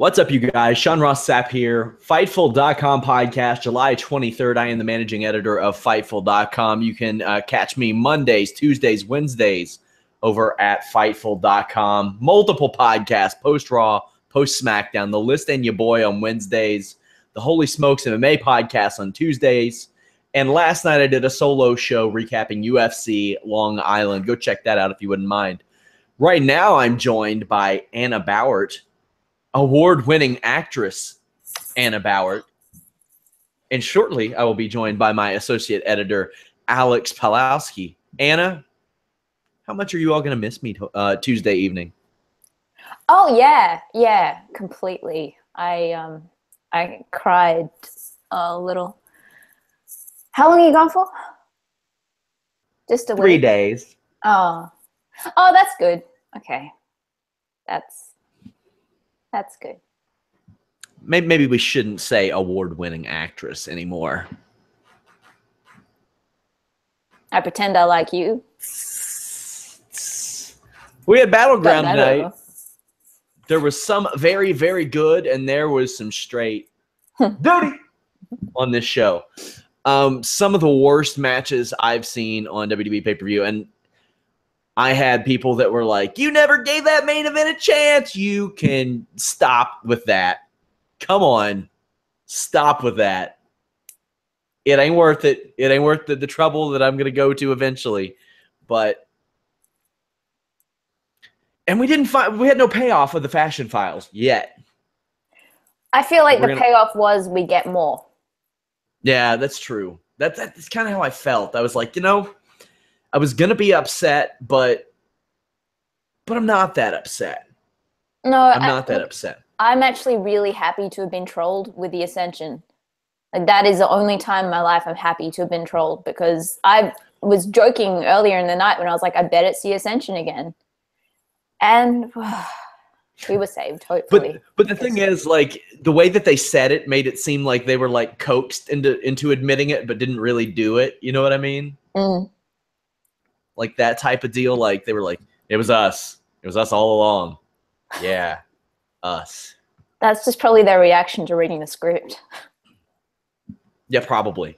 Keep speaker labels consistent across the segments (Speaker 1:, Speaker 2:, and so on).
Speaker 1: What's up, you guys? Sean Ross Sapp here. Fightful.com podcast, July 23rd. I am the managing editor of Fightful.com. You can catch me Mondays, Tuesdays, Wednesdays over at Fightful.com. Multiple podcasts, post-Raw, post-SmackDown. The List and Your Boy on Wednesdays. The Holy Smokes MMA podcast on Tuesdays. And last night I did a solo show recapping UFC Long Island. Go check that out if you wouldn't mind. Right now I'm joined by Anna Bauert, award-winning actress Anna Bauert. And shortly, I will be joined by my associate editor, Alex Pawlowski. Anna, how much are you all going to miss me Tuesday evening?
Speaker 2: Oh, yeah, completely. I cried a little. How long are you gone for? Just a week?
Speaker 1: 3 days.
Speaker 2: Oh, that's good. Okay. That's good.
Speaker 1: Maybe we shouldn't say award-winning actress anymore.
Speaker 2: I pretend I like you.
Speaker 1: We had Battleground tonight. There was some very, very good, and there was some straight dirty on this show. Some of the worst matches I've seen on WWE pay-per-view, and I had people that were like, you never gave that main event a chance. You can stop with that. Come on. Stop with that. It ain't worth it. It ain't worth the trouble that I'm going to go to eventually. And we had no payoff of the fashion files yet.
Speaker 2: I feel like the payoff was we get more.
Speaker 1: Yeah, that's true. That's kind of how I felt. I was like, I was going to be upset, but I'm not that upset.
Speaker 2: No,
Speaker 1: I'm not that upset.
Speaker 2: I'm actually really happy to have been trolled with the Ascension. Like, that is the only time in my life I'm happy to have been trolled, because I was joking earlier in the night when I was like, I bet it's the Ascension again. And we were saved, hopefully.
Speaker 1: But the thing is, like, the way that they said it made it seem like they were, like, coaxed into admitting it, but didn't really do it. You know what I mean?
Speaker 2: Mm.
Speaker 1: Like that type of deal. Like, they were like, it was us. It was us all along. Yeah, us.
Speaker 2: That's just probably their reaction to reading the script.
Speaker 1: Yeah, probably.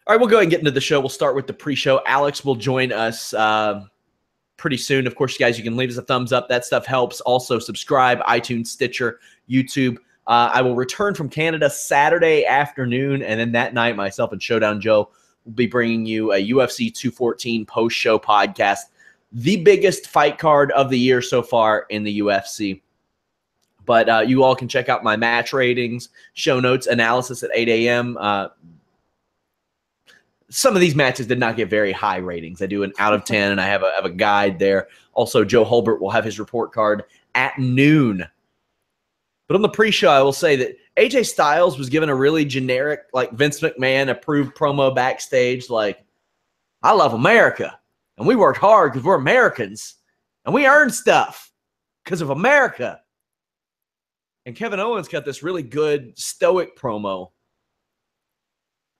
Speaker 1: All right, we'll go ahead and get into the show. We'll start with the pre-show. Alex will join us pretty soon. Of course, you guys, you can leave us a thumbs up. That stuff helps. Also, subscribe, iTunes, Stitcher, YouTube. I will return from Canada Saturday afternoon, and then that night, myself and Showdown Joe will be bringing you a UFC 214 post-show podcast, the biggest fight card of the year so far in the UFC. But you all can check out my match ratings, show notes, analysis at 8 a.m. Some of these matches did not get very high ratings. I do an out of 10, and I have a guide there. Also, Joe Hulbert will have his report card at noon. But on the pre-show, I will say that AJ Styles was given a really generic, like, Vince McMahon approved promo backstage, like, I love America, and we worked hard because we're Americans, and we earned stuff because of America. And Kevin Owens got this really good stoic promo.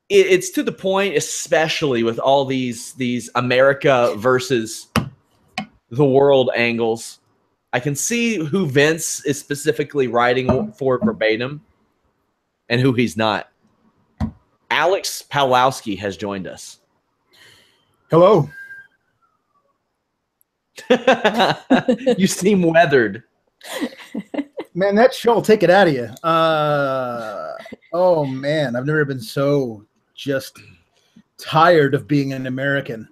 Speaker 1: It's to the point, especially with all these America versus the world angles. I can see who Vince is specifically writing for verbatim and who he's not. Alex Pawlowski has joined us.
Speaker 3: Hello.
Speaker 1: You seem weathered.
Speaker 3: Man, that show will take it out of you. Oh, man, I've never been so just tired of being an American.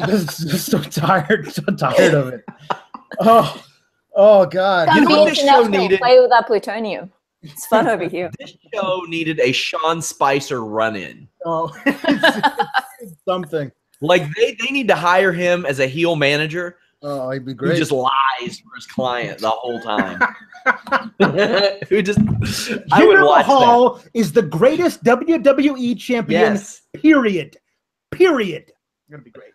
Speaker 3: just so tired of it. Oh God.
Speaker 2: You know what this show needed? Play with that plutonium. It's fun over here.
Speaker 1: This show needed a Sean Spicer run-in.
Speaker 3: Oh, something.
Speaker 1: Like, they need to hire him as a heel manager.
Speaker 3: Oh, he'd be great.
Speaker 1: Who just lies for his client the whole time. Who just? I would watch
Speaker 3: Mahal
Speaker 1: that.
Speaker 3: Is the greatest WWE champion.
Speaker 1: Yes.
Speaker 3: Period. It's gonna be great.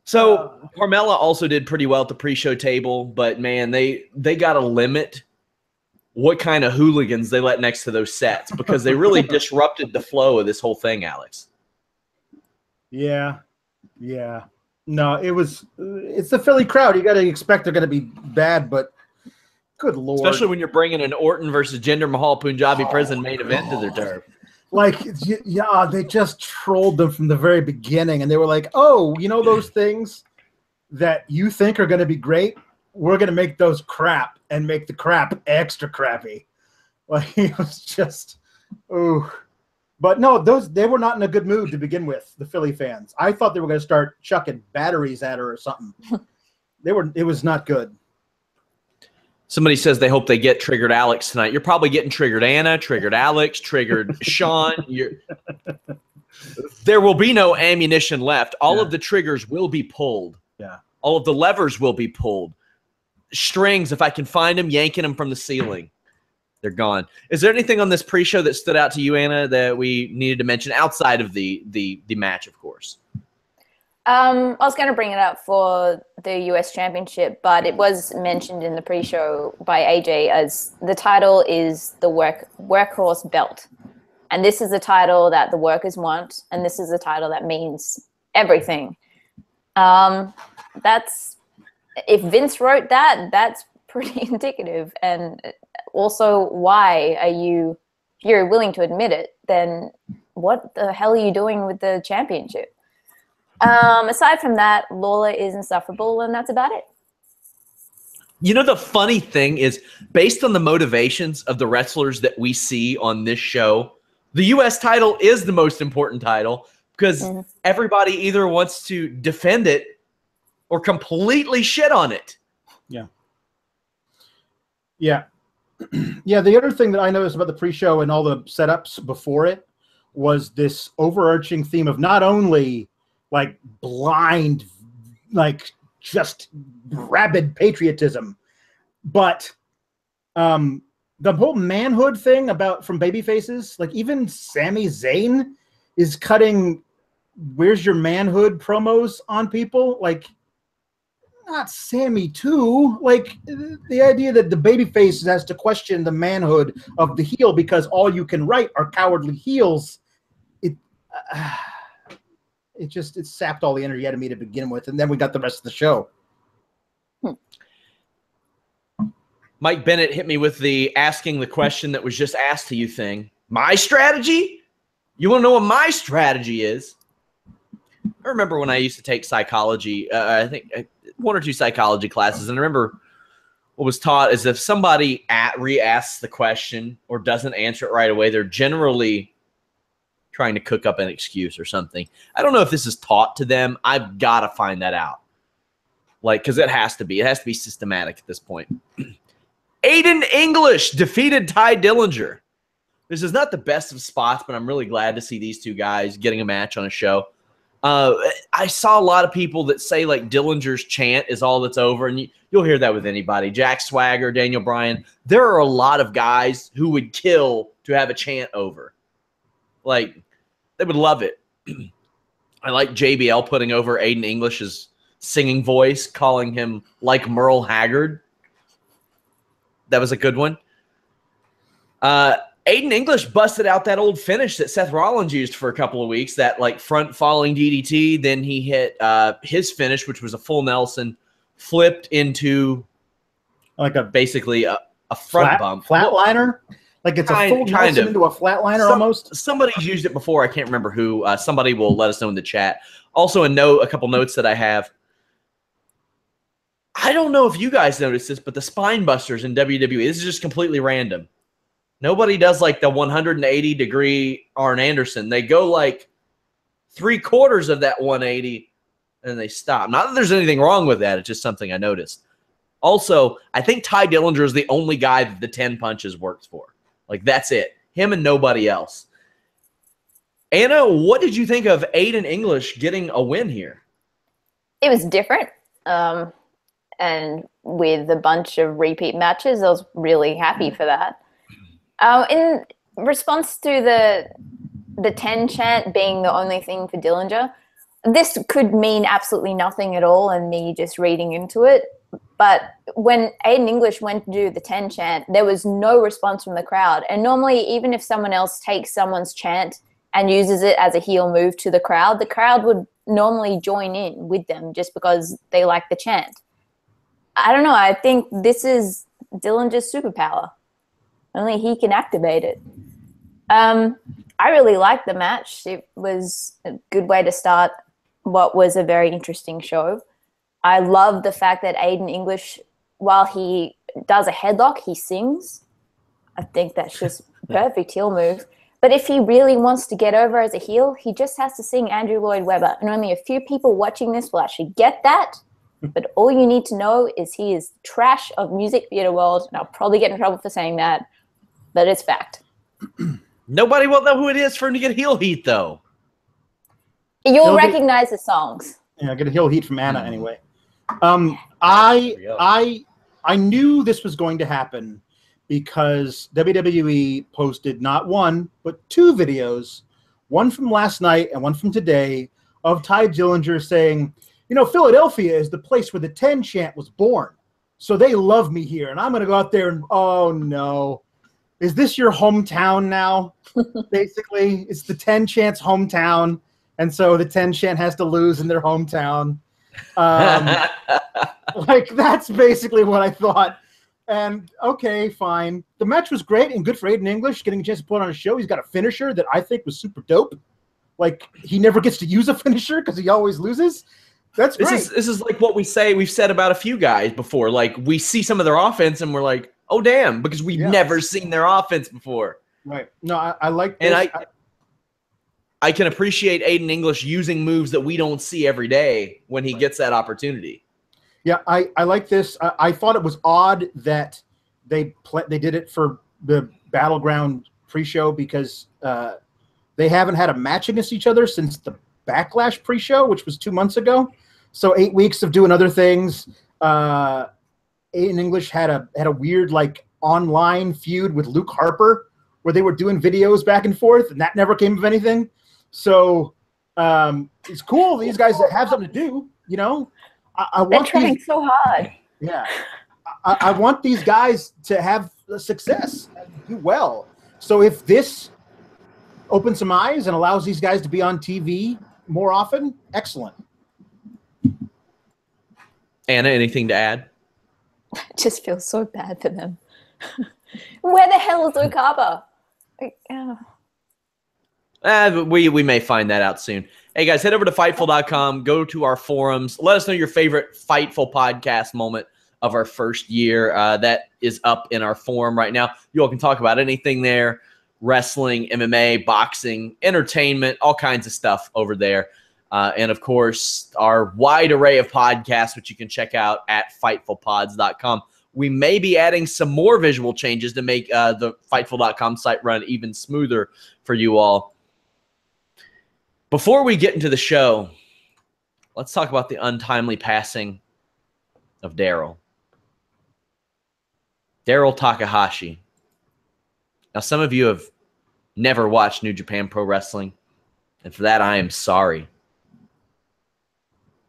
Speaker 1: So Carmella also did pretty well at the pre-show table, but man, they got to limit what kind of hooligans they let next to those sets, because they really disrupted the flow of this whole thing, Alex.
Speaker 3: Yeah. No, it's the Philly crowd. You got to expect they're going to be bad, but Good Lord.
Speaker 1: Especially when you're bringing an Orton versus Jinder Mahal Punjabi Prison main event to their turf.
Speaker 3: Like, yeah, they just trolled them from the very beginning, and they were like, oh, you know those things that you think are going to be great? We're going to make those crap and make the crap extra crappy. Like, it was just, ooh. But no, they were not in a good mood to begin with, the Philly fans. I thought they were going to start chucking batteries at her or something. It was not good.
Speaker 1: Somebody says they hope they get triggered Alex tonight. You're probably getting triggered Anna, triggered Alex, triggered Sean. There will be no ammunition left. All of the triggers will be pulled.
Speaker 3: Yeah.
Speaker 1: All of the levers will be pulled. Strings, if I can find them, yanking them from the ceiling. They're gone. Is there anything on this pre-show that stood out to you, Anna, that we needed to mention outside of the match, of course?
Speaker 2: I was going to bring it up for the US Championship, but it was mentioned in the pre-show by AJ as the title is the workhorse belt. And this is the title that the workers want, and this is the title that means everything. That's if Vince wrote that, that's pretty indicative. And also, why are you, if you're willing to admit it, then what the hell are you doing with the championship? Aside from that, Lawler is insufferable, and that's about it.
Speaker 1: You know, the funny thing is, based on the motivations of the wrestlers that we see on this show, the U.S. title is the most important title because everybody either wants to defend it or completely shit on it.
Speaker 3: Yeah. Yeah. Yeah, the other thing that I noticed about the pre-show and all the setups before it was this overarching theme of not only like blind, like just rabid patriotism, but the whole manhood thing about from babyfaces, like even Sami Zayn is cutting "Where's your manhood" promos on people. Like, not Sammy too. Like the idea that the babyface has to question the manhood of the heel because all you can write are cowardly heels. It sapped all the energy out of me to begin with, and then we got the rest of the show.
Speaker 1: Mike Bennett hit me with the asking the question that was just asked to you thing. My strategy? You want to know what my strategy is? I remember when I used to take psychology, I think one or two psychology classes, and I remember what was taught is if somebody re-asks the question or doesn't answer it right away, they're generally trying to cook up an excuse or something. I don't know if this is taught to them. I've got to find that out. Like, because it has to be. It has to be systematic at this point. Aiden English defeated Ty Dillinger. This is not the best of spots, but I'm really glad to see these two guys getting a match on a show. I saw a lot of people that say like Dillinger's chant is all that's over, and you'll hear that with anybody. Jack Swagger, Daniel Bryan. There are a lot of guys who would kill to have a chant over. Like, they would love it. I like JBL putting over Aiden English's singing voice, calling him like Merle Haggard. That was a good one. Aiden English busted out that old finish that Seth Rollins used for a couple of weeks, that like front falling DDT. Then he hit his finish, which was a full Nelson, flipped into
Speaker 3: like
Speaker 1: basically a front bump.
Speaker 3: Flatliner? Like it's a full Nelson into a flatliner almost?
Speaker 1: Somebody's used it before. I can't remember who. Somebody will let us know in the chat. Also, a couple notes that I have. I don't know if you guys noticed this, but the spine busters in WWE, this is just completely random. Nobody does like the 180-degree Arn Anderson. They go like 3/4 of that 180 and they stop. Not that there's anything wrong with that. It's just something I noticed. Also, I think Ty Dillinger is the only guy that the 10 punches works for. Like, that's it. Him and nobody else. Anna, what did you think of Aiden English getting a win here?
Speaker 2: It was different. And with a bunch of repeat matches, I was really happy for that. In response to the 10 chant being the only thing for Dillinger, this could mean absolutely nothing at all and me just reading into it. But when Aiden English went to do the 10 chant, there was no response from the crowd. And normally, even if someone else takes someone's chant and uses it as a heel move to the crowd would normally join in with them just because they like the chant. I don't know. I think this is Dillinger's superpower. Only he can activate it. I really liked the match. It was a good way to start what was a very interesting show. I love the fact that Aiden English, while he does a headlock, he sings. I think that's just a perfect heel move. But if he really wants to get over as a heel, he just has to sing Andrew Lloyd Webber. And only a few people watching this will actually get that. But all you need to know is he is trash of music theater world. And I'll probably get in trouble for saying that, but it's fact.
Speaker 1: Nobody will know who it is for him to get heel heat, though.
Speaker 2: You'll recognize the songs.
Speaker 3: Yeah, get a heel heat from Anna anyway. I knew this was going to happen because WWE posted not one, but 2 videos, one from last night and one from today, of Ty Dillinger saying, you know, Philadelphia is the place where the 10 chant was born. So they love me here. And I'm going to go out there and, oh, no. Is this your hometown now? Basically, it's the 10 chant's hometown. And so the 10 chant has to lose in their hometown. Like, that's basically what I thought. And, okay, fine. The match was great and good for Aiden English, getting a chance to put on a show. He's got a finisher that I think was super dope. Like, he never gets to use a finisher because he always loses. That's great.
Speaker 1: This is like what we've said about a few guys before. Like, we see some of their offense and we're like, oh, damn, because we've never seen their offense before.
Speaker 3: Right. No, I like this.
Speaker 1: And I can appreciate Aiden English using moves that we don't see every day when he gets that opportunity.
Speaker 3: Yeah, I like this. I thought it was odd that they did it for the Battleground pre-show because they haven't had a match against each other since the Backlash pre-show, which was 2 months ago. So 8 weeks of doing other things. Aiden English had a weird like online feud with Luke Harper where they were doing videos back and forth, and that never came of anything. So it's cool. These guys have something to do, you know.
Speaker 2: They're trying so hard.
Speaker 3: Yeah. I want these guys to have success, do well. So if this opens some eyes and allows these guys to be on TV more often, excellent.
Speaker 1: Anna, anything to add?
Speaker 2: I just feel so bad for them. Where the hell is Luke Harper?
Speaker 1: We may find that out soon. Hey, guys, head over to Fightful.com. Go to our forums. Let us know your favorite Fightful podcast moment of our first year. That is up in our forum right now. You all can talk about anything there. Wrestling, MMA, boxing, entertainment, all kinds of stuff over there. And, of course, our wide array of podcasts, which you can check out at FightfulPods.com. We may be adding some more visual changes to make the Fightful.com site run even smoother for you all. Before we get into the show, let's talk about the untimely passing of Daryl. Daryl Takahashi. Now, some of you have never watched New Japan Pro Wrestling, and for that, I am sorry.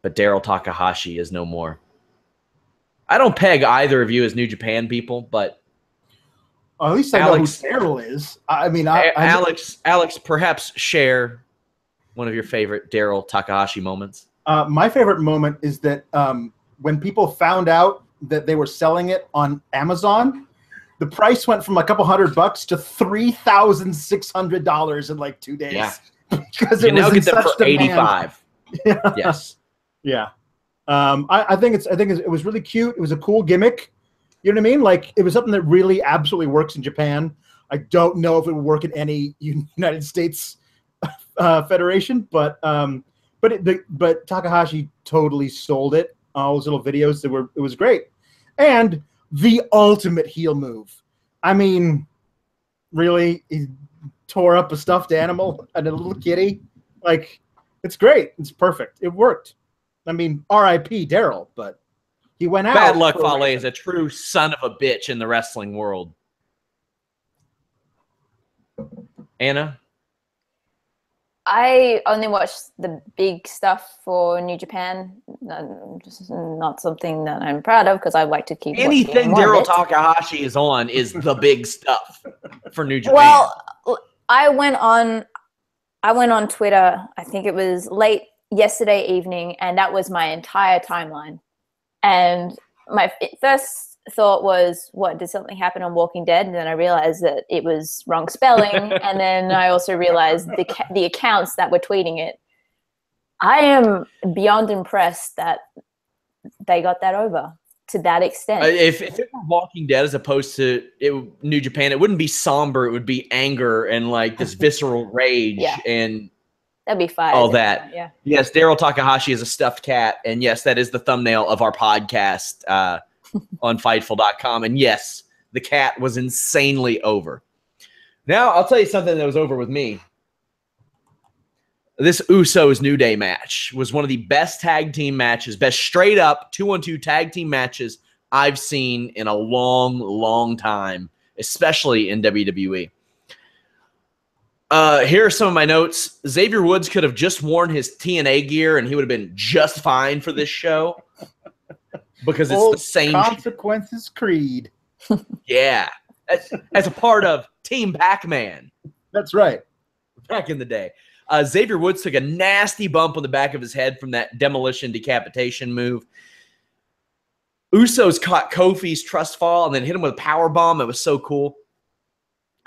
Speaker 1: But Daryl Takahashi is no more. I don't peg either of you as New Japan people, but
Speaker 3: at least I know who Daryl is. I mean,
Speaker 1: Alex, perhaps share one of your favorite Daryl Takahashi moments.
Speaker 3: My favorite moment is that when people found out that they were selling it on Amazon, the price went from a couple $100 to $3,600 in like 2 days.
Speaker 1: Yeah,
Speaker 3: because
Speaker 1: you now get them for $85.
Speaker 3: Yeah.
Speaker 1: Yes.
Speaker 3: Yeah. I think it was really cute. It was a cool gimmick. You know what I mean? Like, it was something that really absolutely works in Japan. I don't know if it would work in any United States federation, but Takahashi totally sold it. All those little videos it was great, and the ultimate heel move. I mean, really, he tore up a stuffed animal and a little kitty. Like, it's great. It's perfect. It worked. I mean, R.I.P. Daryl, but he went out.
Speaker 1: Bad luck, Fale is a true son of a bitch in the wrestling world. Anna?
Speaker 2: I only watched the big stuff for New Japan. Just not something that I'm proud of because I like to keep
Speaker 1: anything Daryl Takahashi is on is the big stuff for New Japan.
Speaker 2: Well, I went on Twitter. I think it was late yesterday evening, and that was my entire timeline. And my first thought was, what, did something happen on Walking Dead? And then I realized that it was wrong spelling. And then I also realized the accounts that were tweeting it. I am beyond impressed that they got that over to that extent.
Speaker 1: If it were Walking Dead as opposed to New Japan, it wouldn't be somber. It would be anger and like this visceral rage and
Speaker 2: that'd be fire.
Speaker 1: All that.
Speaker 2: Yeah.
Speaker 1: Yes, Daryl Takahashi is a stuffed cat. And yes, that is the thumbnail of our podcast on Fightful.com. And yes, the cat was insanely over. Now, I'll tell you something that was over with me. This Usos New Day match was one of the best tag team matches, best straight up 2-on-2 tag team matches I've seen in a long, long time, especially in WWE. Here are some of my notes. Xavier Woods could have just worn his TNA gear and he would have been just fine for this show because it's the same.
Speaker 3: Consequences Creed.
Speaker 1: Yeah. As a part of Team Pac-Man.
Speaker 3: That's right.
Speaker 1: Back in the day. Xavier Woods took a nasty bump on the back of his head from that demolition decapitation move. Usos caught Kofi's trust fall and then hit him with a power bomb. It was so cool.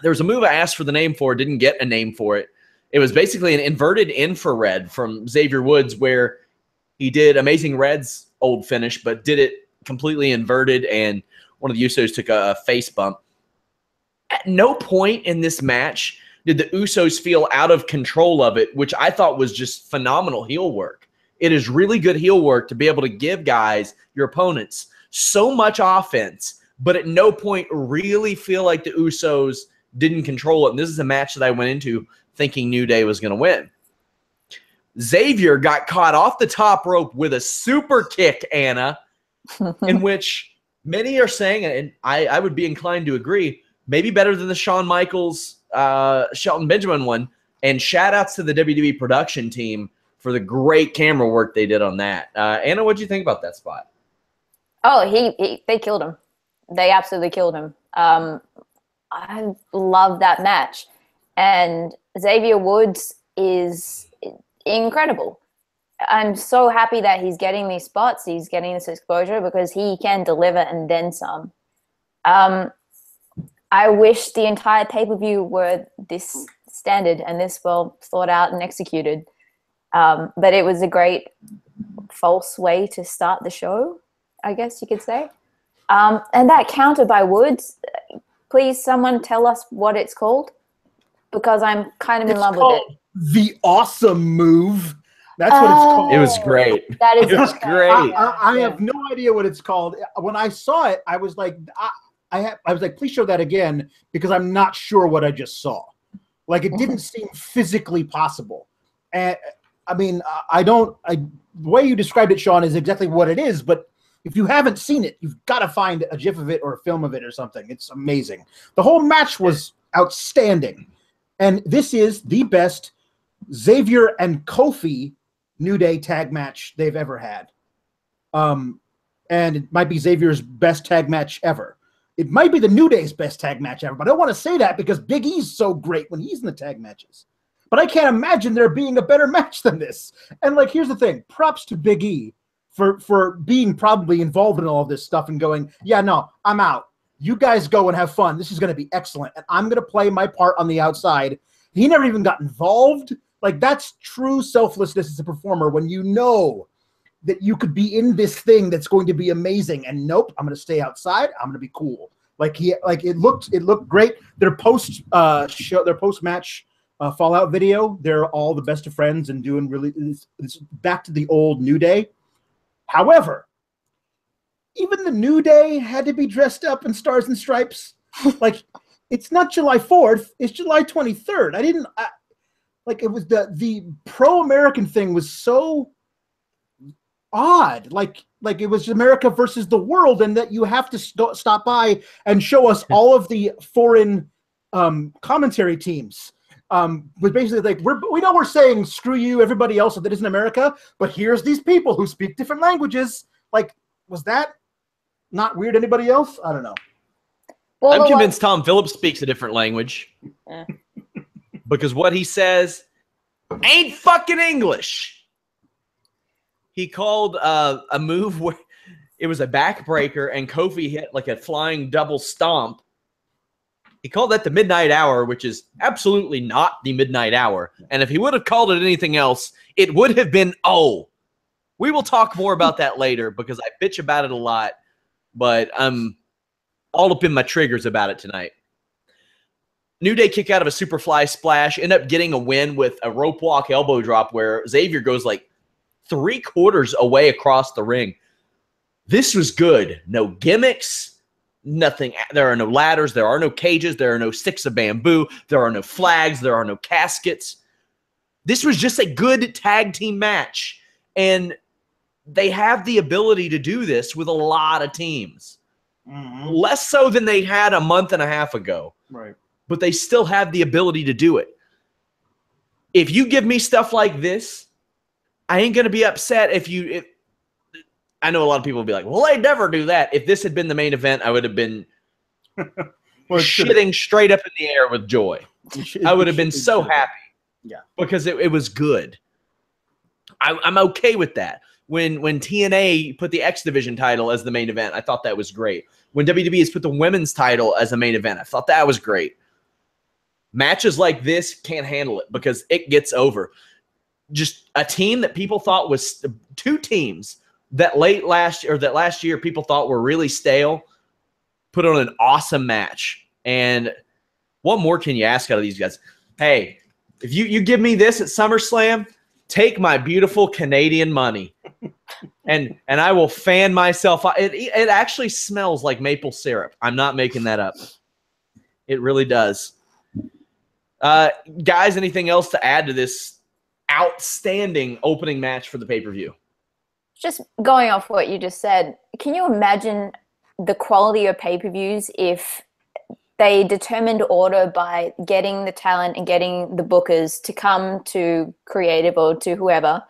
Speaker 1: There was a move I asked for the name for, didn't get a name for it. It was basically an inverted infrared from Xavier Woods where he did Amazing Red's old finish, but did it completely inverted, and one of the Usos took a face bump. At no point in this match did the Usos feel out of control of it, which I thought was just phenomenal heel work. It is really good heel work to be able to give guys, your opponents, so much offense, but at no point really feel like the Usos didn't control it. And this is a match that I went into thinking New Day was going to win. Xavier got caught off the top rope with a super kick, Anna, in which many are saying, and I would be inclined to agree, maybe better than the Shawn Michaels Shelton Benjamin one, and shout outs to the WWE production team for the great camera work they did on that. Anna, what do you think about that spot?
Speaker 2: Oh, they killed him. They absolutely killed him. I love that match. And Xavier Woods is incredible. I'm so happy that he's getting these spots, he's getting this exposure, because he can deliver and then some. I wish the entire pay-per-view were this standard and this well thought out and executed. But it was a great false way to start the show, I guess you could say. And that counter by Woods, please someone tell us what it's called, because I'm kind of in love with it.
Speaker 3: The awesome move. That's what it's called.
Speaker 1: It was great.
Speaker 2: That is
Speaker 1: it was great.
Speaker 3: I have no idea what it's called. When I saw it, I was like, I was like, please show that again, because I'm not sure what I just saw. Like, it didn't seem physically possible. And I mean, the way you described it, Sean, is exactly what it is. But if you haven't seen it, you've got to find a GIF of it or a film of it or something. It's amazing. The whole match was outstanding. And this is the best Xavier and Kofi New Day tag match they've ever had. And it might be Xavier's best tag match ever. It might be the New Day's best tag match ever, but I don't want to say that because Big E's so great when he's in the tag matches. But I can't imagine there being a better match than this. And, like, here's the thing. Props to Big E for being probably involved in all of this stuff and going, yeah, no, I'm out. You guys go and have fun. This is going to be excellent. And I'm going to play my part on the outside. He never even got involved. Like, that's true selflessness as a performer when you know that you could be in this thing that's going to be amazing. And nope, I'm going to stay outside. I'm going to be cool. It looked great. Their post-match Fallout video, they're all the best of friends and doing really it's back to the old New Day. However, even the New Day had to be dressed up in stars and stripes. Like, it's not July 4th, it's July 23rd. It was the pro-American thing was so odd. Like it was America versus the world, and that you have to stop by and show us all of the foreign commentary teams. But basically, like, we know we're saying screw you, everybody else that isn't America, but here's these people who speak different languages. Like, was that not weird? Anybody else? I don't know.
Speaker 2: Well,
Speaker 1: I'm convinced Tom Phillips speaks a different language because what he says ain't fucking English. He called a move where It was a backbreaker, and Kofi hit like a flying double stomp. He called that the midnight hour, which is absolutely not the midnight hour. And if he would have called it anything else, it would have been, oh. We will talk more about that later because I bitch about it a lot, but I'm all up in my triggers about it tonight. New Day kick out of a Superfly splash, end up getting a win with a rope walk elbow drop where Xavier goes like 3/4 away across the ring. This was good. No gimmicks, nothing. There are no ladders. There are no cages. There are no sticks of bamboo. There are no flags. There are no caskets. This was just a good tag team match. And they have the ability to do this with a lot of teams. Mm-hmm. Less so than they had a month and a half ago.
Speaker 3: Right.
Speaker 1: But they still have the ability to do it. If you give me stuff like this, I ain't going to be upset if I know a lot of people will be like, well, they never do that. If this had been the main event, I would have been shitting straight up in the air with joy. I would have been so happy.
Speaker 3: Yeah.
Speaker 1: Because it was good. I'm okay with that. When TNA put the X Division title as the main event, I thought that was great. When WWE has put the women's title as a main event, I thought that was great. Matches like this can't handle it because it gets over. Just a team that people thought was two teams that last year people thought were really stale, put on an awesome match. And what more can you ask out of these guys? Hey, if you give me this at SummerSlam, take my beautiful Canadian money. And I will fan myself. It actually smells like maple syrup. I'm not making that up. It really does. Guys, anything else to add to this outstanding opening match for the pay-per-view?
Speaker 2: Just going off what you just said, can you imagine the quality of pay-per-views if they determined order by getting the talent and getting the bookers to come to creative or to whoever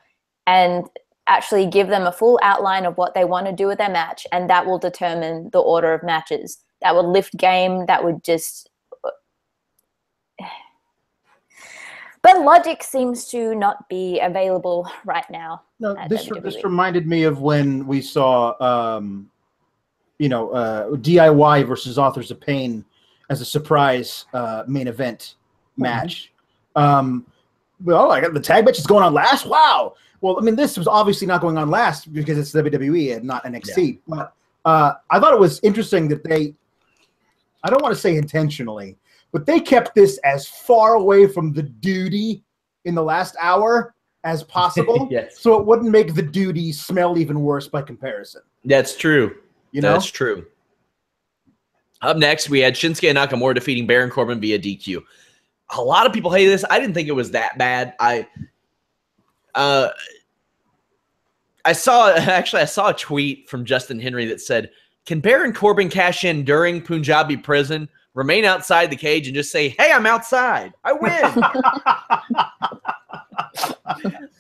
Speaker 2: and actually give them a full outline of what they want to do with their match, and that will determine the order of matches. That would lift game, that would just... But logic seems to not be available right now.
Speaker 3: No, this reminded me of when we saw, DIY versus Authors of Pain as a surprise main event match. Well, I got the tag match is going on last. Wow. Well, I mean, this was obviously not going on last because it's WWE and not NXT. Yeah. But I thought it was interesting that I don't want to say intentionally, but they kept this as far away from the duty in the last hour as possible.
Speaker 1: Yes.
Speaker 3: So it wouldn't make the duty smell even worse by comparison.
Speaker 1: That's true.
Speaker 3: That's
Speaker 1: true. Up next, we had Shinsuke and Nakamura defeating Baron Corbin via DQ. A lot of people hate this. I didn't think it was that bad. I saw a tweet from Justin Henry that said, "Can Baron Corbin cash in during Punjabi Prison, remain outside the cage, and just say, 'Hey, I'm outside. I win.'"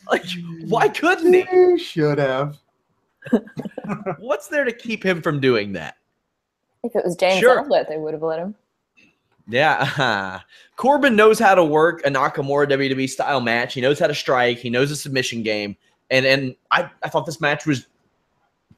Speaker 1: Like, why couldn't he?
Speaker 3: He should have.
Speaker 1: What's there to keep him from doing that?
Speaker 2: If it was James Ellsworth, they would have let him.
Speaker 1: Yeah. Corbin knows how to work a Nakamura WWE style match. He knows how to strike. He knows the submission game. And I thought this match was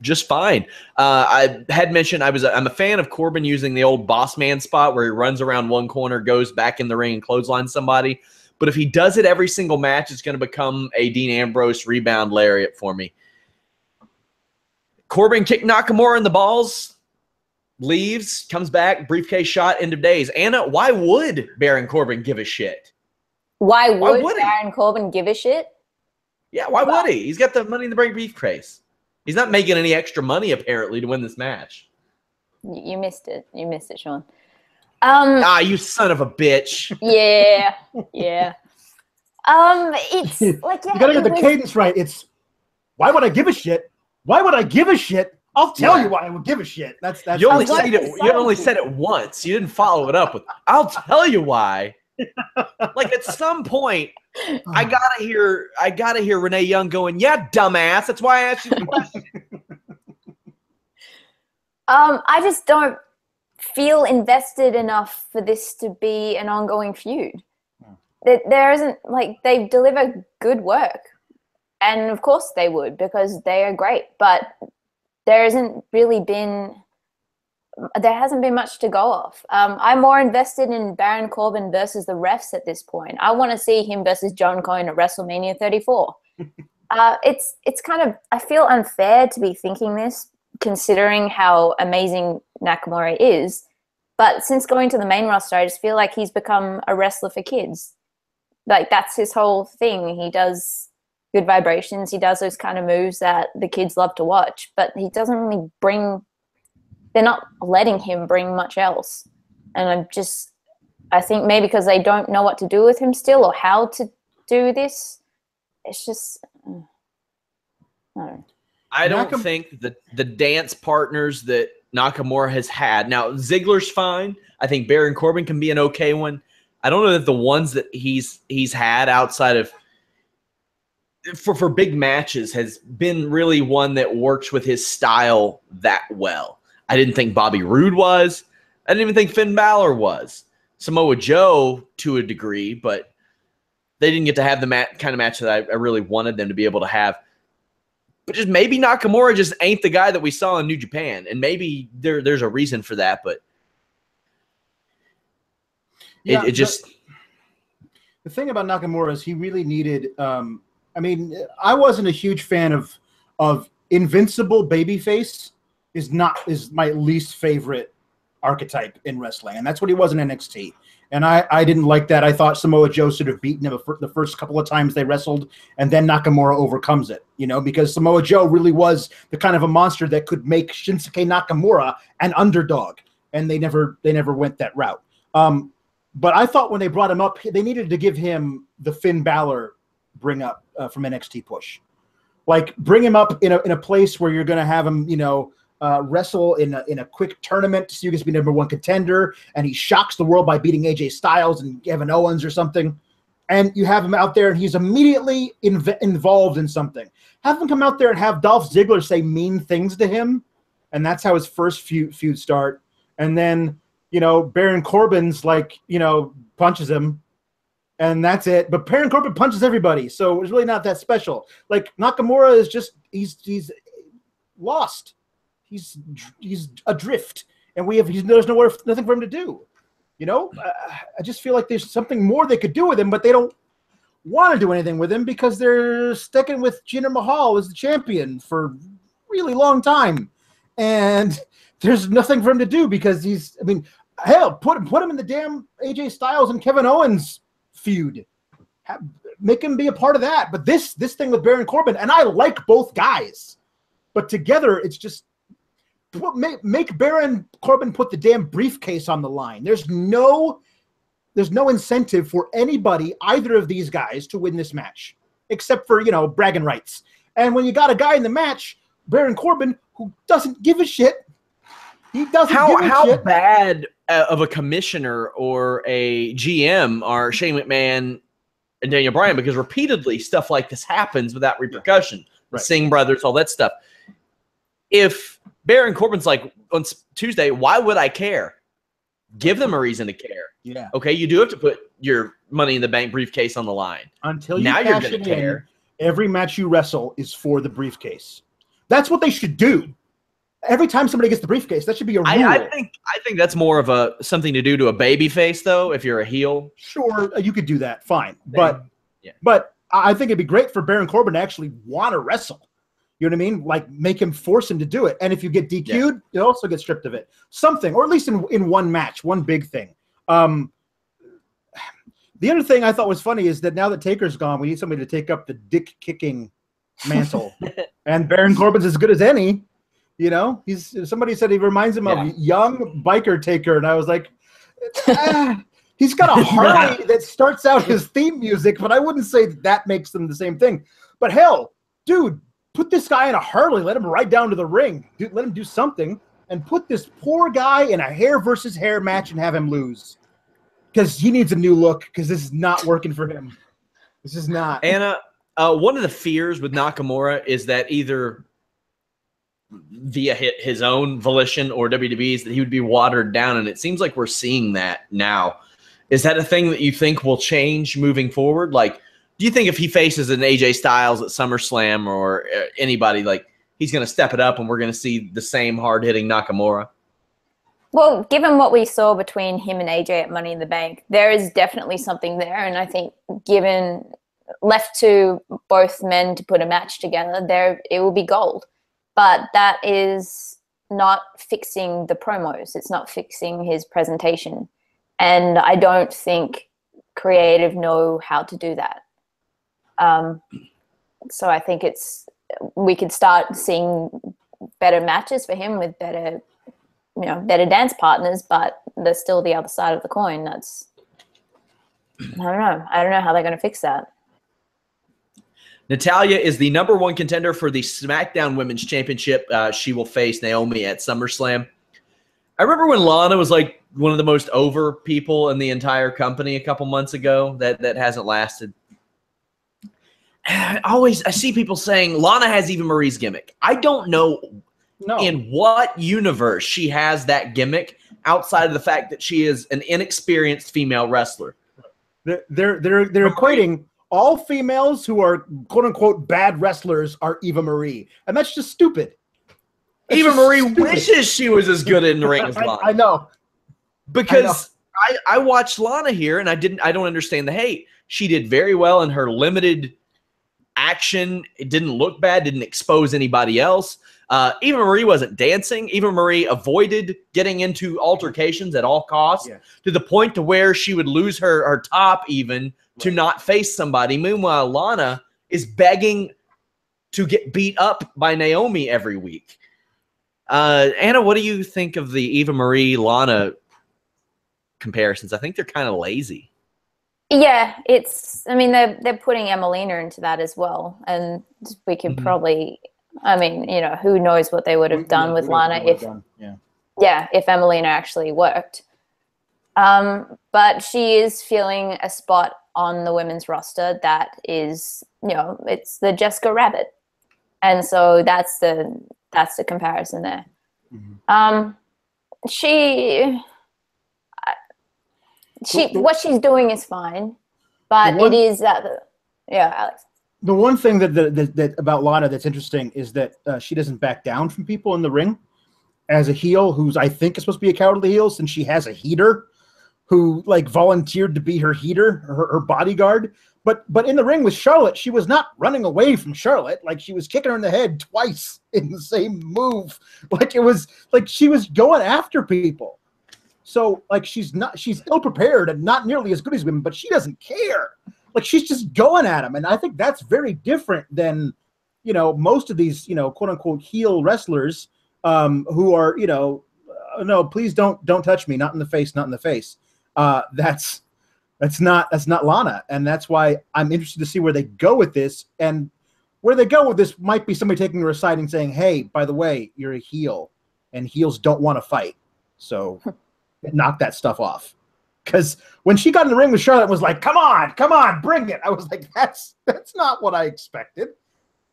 Speaker 1: just fine. I had mentioned I'm a fan of Corbin using the old boss man spot where he runs around one corner, goes back in the ring, and clotheslines somebody. But if he does it every single match, it's going to become a Dean Ambrose rebound lariat for me. Corbin kicked Nakamura in the balls, leaves, comes back, briefcase shot, end of days. Anna, why would Baron Corbin give a shit?
Speaker 2: Why would Baron Corbin give a shit?
Speaker 1: Yeah, why would he? He's got the Money in the Bank briefcase. He's not making any extra money, apparently, to win this match.
Speaker 2: You missed it. You missed it, Sean.
Speaker 1: You son of a bitch.
Speaker 2: Yeah. It's like, yeah,
Speaker 3: you gotta get the cadence right. It's, why would I give a shit? Why would I give a shit? I'll tell you why I would give a shit. That's
Speaker 1: you only said it once. You didn't follow it up with, I'll tell you why. Like, at some point, I gotta hear Renee Young going, "Yeah, dumbass. That's why I asked you the question."
Speaker 2: I just don't feel invested enough for this to be an ongoing feud. There isn't, like, they deliver good work, and of course they would because they are great. But there hasn't been much to go off. I'm more invested in Baron Corbin versus the refs at this point. I want to see him versus John Cena at WrestleMania 34. It's kind of, I feel unfair to be thinking this, considering how amazing Nakamura is. But since going to the main roster, I just feel like he's become a wrestler for kids. Like, that's his whole thing. He does good vibrations. He does those kind of moves that the kids love to watch. But he doesn't really they're not letting him bring much else. And I think maybe because they don't know what to do with him still or how to do this. It's just,
Speaker 1: I don't think that the dance partners that Nakamura has had. Now, Ziggler's fine. I think Baron Corbin can be an okay one. I don't know that the ones that he's had outside of for big matches has been really one that works with his style that well. I didn't think Bobby Roode was. I didn't even think Finn Balor was. Samoa Joe to a degree, but they didn't get to have the kind of match that I really wanted them to be able to have. But just maybe Nakamura just ain't the guy that we saw in New Japan. And maybe there's a reason for that, but it just...
Speaker 3: The thing about Nakamura is he really needed I wasn't a huge fan of Invincible Babyface is my least favorite archetype in wrestling, and that's what he was in NXT. And I didn't like that. I thought Samoa Joe should have beaten him the first couple of times they wrestled, and then Nakamura overcomes it, because Samoa Joe really was the kind of a monster that could make Shinsuke Nakamura an underdog, and they never went that route. But I thought when they brought him up, they needed to give him the Finn Balor bring up from NXT push. Like, bring him up in a place where you're going to have him, wrestle in a quick tournament so you can be #1 contender, and he shocks the world by beating AJ Styles and Kevin Owens or something. And you have him out there and he's immediately involved in something. Have him come out there and have Dolph Ziggler say mean things to him. And that's how his first feud start. And then, Baron Corbin's punches him. And that's it. But Baron Corbin punches everybody, so it's really not that special. Like, Nakamura is just he's lost. He's adrift, and there's nothing for him to do. I just feel like there's something more they could do with him, but they don't want to do anything with him because they're sticking with Jinder Mahal as the champion for a really long time, and there's nothing for him to do because hell, put him in the damn AJ Styles and Kevin Owens feud. Make him be a part of that. But this thing with Baron Corbin, and I like both guys, but together it's just make Baron Corbin put the damn briefcase on the line. There's no incentive for anybody, either of these guys, to win this match, except for bragging rights. And when you got a guy in the match, Baron Corbin, who doesn't give a shit, he doesn't give a shit.
Speaker 1: How bad of a commissioner or a GM are Shane McMahon and Daniel Bryan? Because repeatedly stuff like this happens without repercussion.
Speaker 3: Right.
Speaker 1: The Singh brothers, all that stuff. If Baron Corbin's like, on Tuesday, why would I care? Give them a reason to care.
Speaker 3: Yeah.
Speaker 1: Okay, you do have to put your Money in the Bank briefcase on the line.
Speaker 3: Until you
Speaker 1: now
Speaker 3: cash
Speaker 1: you're going
Speaker 3: it
Speaker 1: to care.
Speaker 3: Every match you wrestle is for the briefcase. That's what they should do. Every time somebody gets the briefcase, that should be a rule.
Speaker 1: I think then, more of something to do to a baby face, though, if you're a heel.
Speaker 3: Sure, you could do that. Fine. But I think it'd be great for Baron Corbin to actually want to wrestle. You know what I mean? Like, make him, force him to do it. And if you get DQ'd, you also get stripped of it. Something, or at least in one match, one big thing. The other thing I thought was funny is that now that Taker's gone, we need somebody to take up the dick-kicking mantle. And Baron Corbin's as good as any. Somebody said he reminds him of young biker Taker. And I was like, he's got a Harley that starts out his theme music, but I wouldn't say that makes them the same thing. But hell, dude, put this guy in a Harley, let him ride down to the ring, let him do something, and put this poor guy in a hair versus hair match and have him lose. Because he needs a new look, because this is not working for him. This is not.
Speaker 1: Anna, one of the fears with Nakamura is that either via his own volition or WWE's, that he would be watered down, and it seems like we're seeing that now. Is that a thing that you think will change moving forward? Like, do you think if he faces an AJ Styles at SummerSlam or anybody, like, he's going to step it up and we're going to see the same hard-hitting Nakamura?
Speaker 2: Well, given what we saw between him and AJ at Money in the Bank, there is definitely something there. And I think given left to both men to put a match together, it will be gold. But that is not fixing the promos. It's not fixing his presentation. And I don't think creative know how to do that. So I think we could start seeing better matches for him with better dance partners, but there's still the other side of the coin. I don't know how they're going to fix that.
Speaker 1: Natalya is the #1 contender for the SmackDown Women's Championship. She will face Naomi at SummerSlam. I remember when Lana was like one of the most over people in the entire company a couple months ago. That hasn't lasted. I see people saying Lana has Eva Marie's gimmick. I don't know in what universe she has that gimmick outside of the fact that she is an inexperienced female wrestler.
Speaker 3: They're equating all females who are quote unquote bad wrestlers are Eva Marie, and that's just stupid.
Speaker 1: Eva Marie wishes she was as good in the ring as Lana.
Speaker 3: I know,
Speaker 1: because I watched Lana here, and I don't understand the hate. She did very well in her limited action. It didn't look bad, didn't expose anybody else. Eva Marie wasn't dancing. Eva Marie avoided getting into altercations at all costs, to the point to where she would lose her top even to not face somebody. Meanwhile, Lana is begging to get beat up by Naomi every week. Anna, what do you think of the Eva Marie Lana comparisons? I think they're kind of lazy.
Speaker 2: Yeah, they're putting Emelina into that as well, and we could probably, who knows what they would have done with Lana if Emelina actually worked. But she is filling a spot on the women's roster that is, it's the Jessica Rabbit, and so that's the comparison there. What she's doing is fine, but it is that. Alex.
Speaker 3: The one thing that about Lana that's interesting is that she doesn't back down from people in the ring. As a heel, who's I think is supposed to be a cowardly heel, since she has a heater, who like volunteered to be her heater, her bodyguard. But in the ring with Charlotte, she was not running away from Charlotte. Like, she was kicking her in the head twice in the same move. Like, it was like she was going after people. So, like, she's ill prepared and not nearly as good as women, but she doesn't care. Like, she's just going at them. And I think that's very different than, most of these, quote unquote heel wrestlers who are, no, please don't touch me. Not in the face, not in the face. That's not Lana. And that's why I'm interested to see where they go with this. And where they go with this might be somebody taking her aside and saying, hey, by the way, you're a heel and heels don't want to fight. So knock that stuff off. Because when she got in the ring with Charlotte, was like, come on, bring it. I was like, that's not what I expected.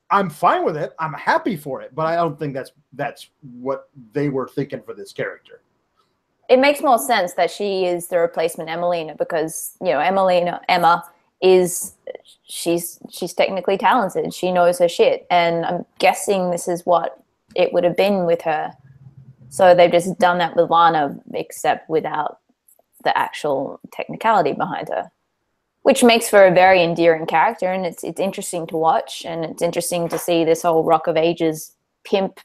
Speaker 3: I'm fine with it. I'm happy for it. But I don't think that's what they were thinking for this character.
Speaker 2: It makes more sense that she is the replacement Emelina, because Emma is she's technically talented. She knows her shit, and I'm guessing this is what it would have been with her. So they've just done that with Lana, except without the actual technicality behind her, which makes for a very endearing character, and it's interesting to watch, and it's interesting to see this whole Rock of Ages pimp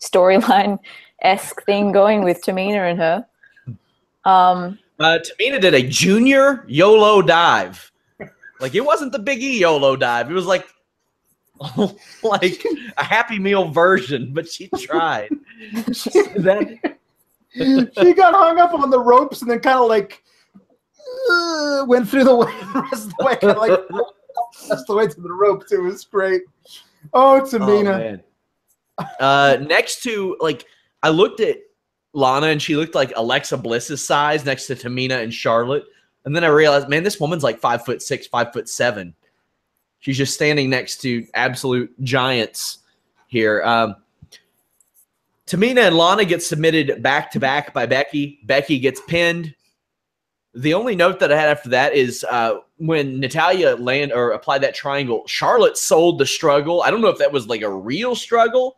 Speaker 2: storyline-esque thing going with Tamina and her.
Speaker 1: Tamina did a junior YOLO dive. Like, it wasn't the Big E YOLO dive. It was like a Happy Meal version, but she tried.
Speaker 3: She got hung up on the ropes and then kind of like went through the rest of the way, kind of like that's the way to the ropes. It was great. Oh, Tamina.
Speaker 1: Next to, like, I looked at Lana and she looked like Alexa Bliss's size next to Tamina and Charlotte. And then I realized, man, this woman's like 5'6", 5'7". She's just standing next to absolute giants here. Tamina and Lana get submitted back-to-back by Becky. Becky gets pinned. The only note that I had after that is when Natalya applied that triangle, Charlotte sold the struggle. I don't know if that was like a real struggle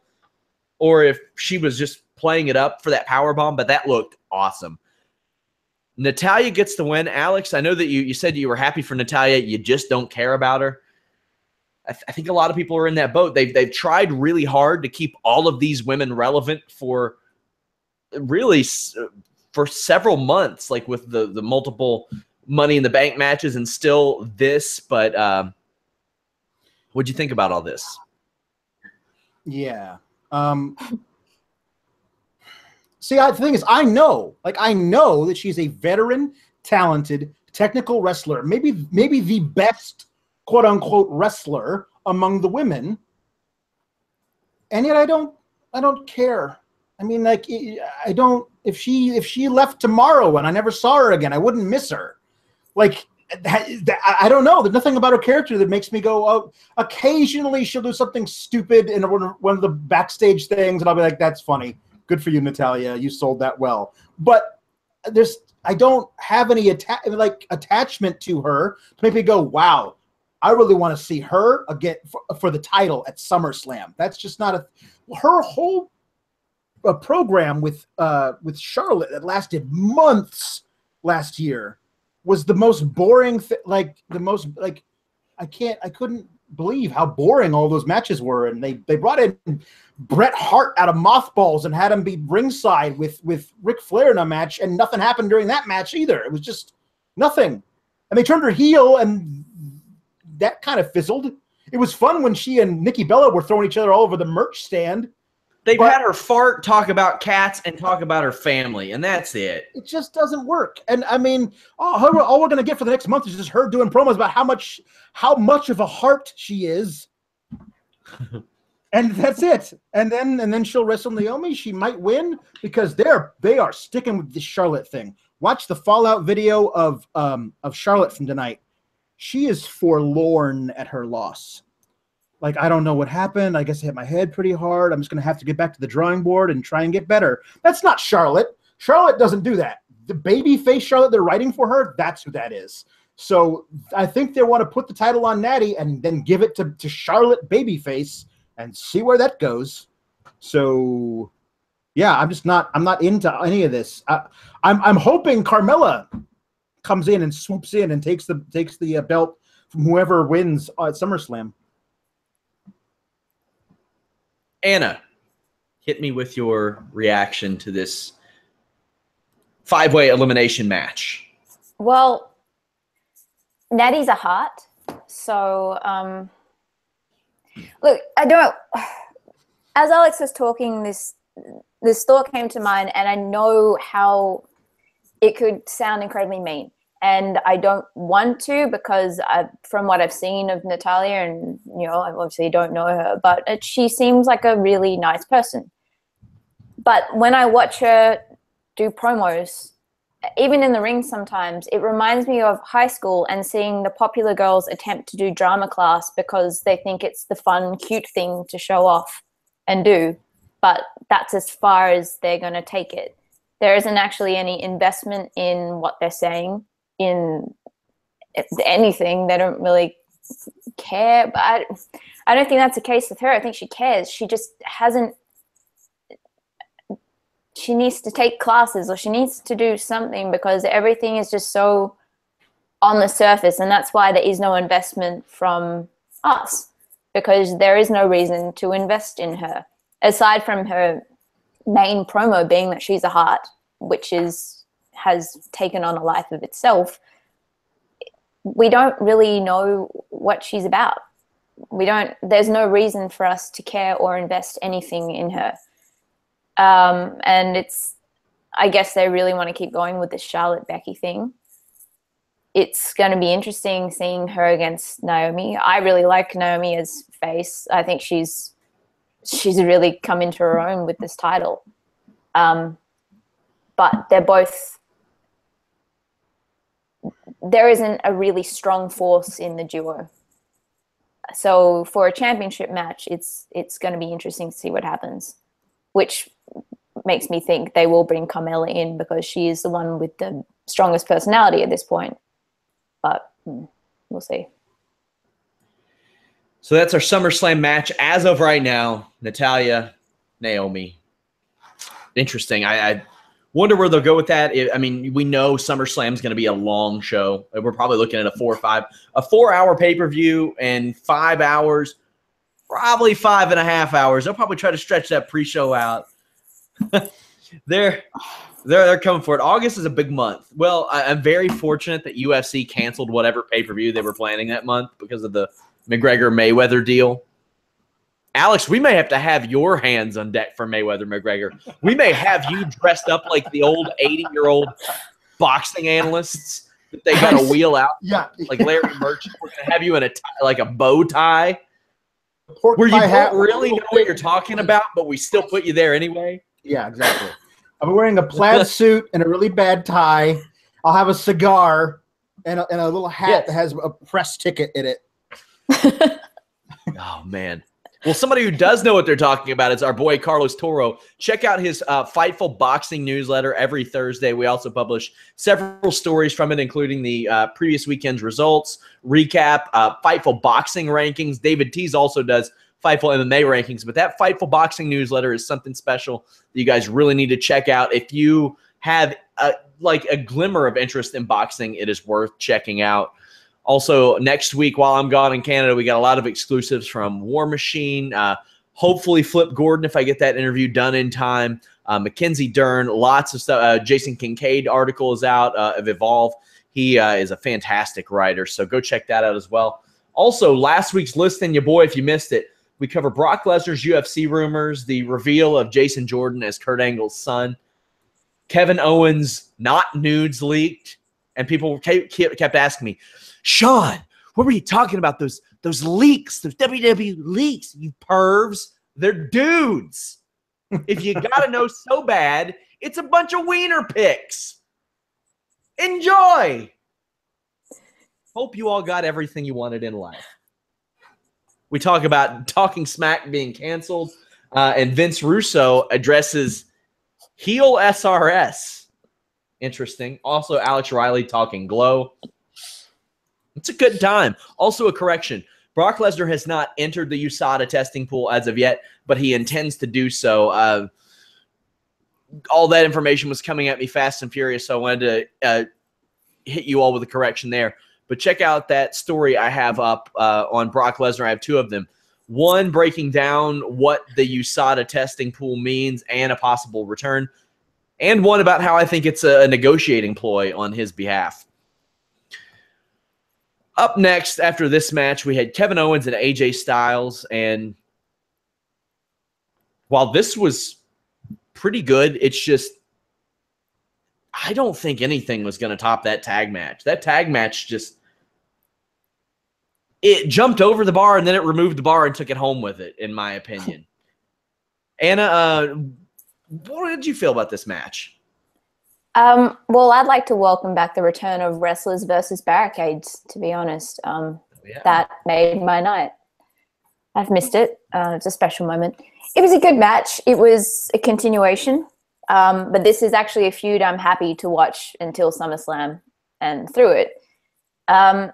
Speaker 1: or if she was just playing it up for that powerbomb, but that looked awesome. Natalya gets the win. Alex, I know that you said you were happy for Natalya. You just don't care about her. I think a lot of people are in that boat. They've tried really hard to keep all of these women relevant for several months, like with the multiple Money in the Bank matches and still this. But what'd you think about all this?
Speaker 3: Yeah. See, the thing is, I know that she's a veteran, talented, technical wrestler, maybe the best quote unquote wrestler among the women, and yet I don't care. I mean, like, I don't. If she left tomorrow and I never saw her again, I wouldn't miss her. Like, I don't know. There's nothing about her character that makes me go. Oh, occasionally she'll do something stupid in one of the backstage things, and I'll be like, "That's funny. Good for you, Natalya. You sold that well." But I don't have any attachment to her to make me go, "Wow, I really want to see her again for the title at SummerSlam." That's just not her whole program with Charlotte that lasted months last year was the most boring I couldn't believe how boring all those matches were. And they brought in Bret Hart out of mothballs and had him be ringside with Ric Flair in a match, and nothing happened during that match either. It was just nothing. And they turned her heel, and that kind of fizzled. It was fun when she and Nikki Bella were throwing each other all over the merch stand.
Speaker 1: They've had her fart, talk about cats, and talk about her family, and that's it.
Speaker 3: It just doesn't work. And I mean, all we're going to get for the next month is just her doing promos about how much of a heart she is. And that's it. And then she'll wrestle Naomi. She might win because they are sticking with the Charlotte thing. Watch the Fallout video of Charlotte from tonight. She is forlorn at her loss. Like, I don't know what happened. I guess I hit my head pretty hard. I'm just going to have to get back to the drawing board and try and get better. That's not Charlotte. Charlotte doesn't do that. The baby face Charlotte they're writing for her, that's who that is. So I think they want to put the title on Natty and then give it to Charlotte babyface and see where that goes. So, yeah, I'm not into any of this. I'm hoping Carmella comes in and swoops in and takes the belt from whoever wins at SummerSlam.
Speaker 1: Anna, hit me with your reaction to this 5-way elimination match.
Speaker 2: Well, Natty's a heart, so look, I don't. As Alex was talking, this thought came to mind, and I know how it could sound incredibly mean. And I don't want to, because from what I've seen of Natalya, and I obviously don't know her, but she seems like a really nice person. But when I watch her do promos, even in the ring sometimes, it reminds me of high school and seeing the popular girls attempt to do drama class because they think it's the fun, cute thing to show off and do. But that's as far as they're going to take it. There isn't actually any investment in what they're saying. In anything, they don't really care. But I don't think that's the case with her. I think she cares. She just hasn't. She needs to take classes, or she needs to do something, because everything is just so on the surface, and that's why there is no investment from us, because there is no reason to invest in her aside from her main promo being that she's a heart, which has taken on a life of itself. We don't really know what she's about. There's no reason for us to care or invest anything in her. And I guess they really want to keep going with the Charlotte Becky thing. It's going to be interesting seeing her against Naomi. I really like Naomi as face. I think she's really come into her own with this title. But they're both. There isn't a really strong force in the duo. So for a championship match, it's going to be interesting to see what happens, which makes me think they will bring Carmella in because she is the one with the strongest personality at this point. But we'll see.
Speaker 1: So that's our SummerSlam match. As of right now, Natalya Naomi. Interesting. I wonder where they'll go with that. I mean, we know SummerSlam's going to be a long show. We're probably looking at a 4-hour pay-per-view and 5 hours, probably 5.5 hours. They'll probably try to stretch that pre-show out. They're coming for it. August is a big month. Well, I'm very fortunate that UFC canceled whatever pay-per-view they were planning that month because of the McGregor-Mayweather deal. Alex, we may have to have your hands on deck for Mayweather-McGregor. We may have you dressed up like the old 80-year-old boxing analysts that they got to wheel out.
Speaker 3: Yeah.
Speaker 1: Like Larry Merchant. We're going to have you in a bow tie
Speaker 3: Pork
Speaker 1: where you
Speaker 3: pie hat
Speaker 1: don't really know what you're talking about, but we still put you there anyway.
Speaker 3: Yeah, exactly. I'm wearing a plaid suit and a really bad tie. I'll have a cigar and a little hat that has a press ticket in it.
Speaker 1: Oh, man. Well, somebody who does know what they're talking about is our boy Carlos Toro. Check out his Fightful Boxing newsletter every Thursday. We also publish several stories from it, including the previous weekend's results, recap, Fightful Boxing rankings. David Tees also does Fightful MMA rankings, but that Fightful Boxing newsletter is something special that you guys really need to check out. If you have a glimmer of interest in boxing, it is worth checking out. Also, next week while I'm gone in Canada, we got a lot of exclusives from War Machine. Hopefully Flip Gordon, if I get that interview done in time. Mackenzie Dern, lots of stuff. Jason Kincaid article is out of Evolve. He is a fantastic writer, so go check that out as well. Also, last week's listing, your boy, if you missed it, we cover Brock Lesnar's UFC rumors, the reveal of Jason Jordan as Kurt Angle's son, Kevin Owens not nudes leaked, and people kept asking me, Sean, what were you talking about? Those leaks, those WWE leaks, you pervs. They're dudes. If you got to know so bad, it's a bunch of wiener pics. Enjoy. Hope you all got everything you wanted in life. We talk about Talking Smack being canceled, and Vince Russo addresses heel SRS. Interesting. Also, Alex Riley talking Glow. It's a good time. Also, a correction. Brock Lesnar has not entered the USADA testing pool as of yet, but he intends to do so. All that information was coming at me fast and furious, so I wanted to hit you all with a correction there. But check out that story I have up on Brock Lesnar. I have two of them. One breaking down what the USADA testing pool means and a possible return, and one about how I think it's a negotiating ploy on his behalf. Up next, after this match, we had Kevin Owens and AJ Styles. And while this was pretty good, it's just, I don't think anything was going to top that tag match. That tag match just, it jumped over the bar and then it removed the bar and took it home with it, in my opinion. Anna, what did you feel about this match?
Speaker 2: Well, I'd like to welcome back the return of Wrestlers versus Barricades, to be honest. That made my night. I've missed it. It's a special moment. It was a good match. It was a continuation. But this is actually a feud I'm happy to watch until SummerSlam and through it. I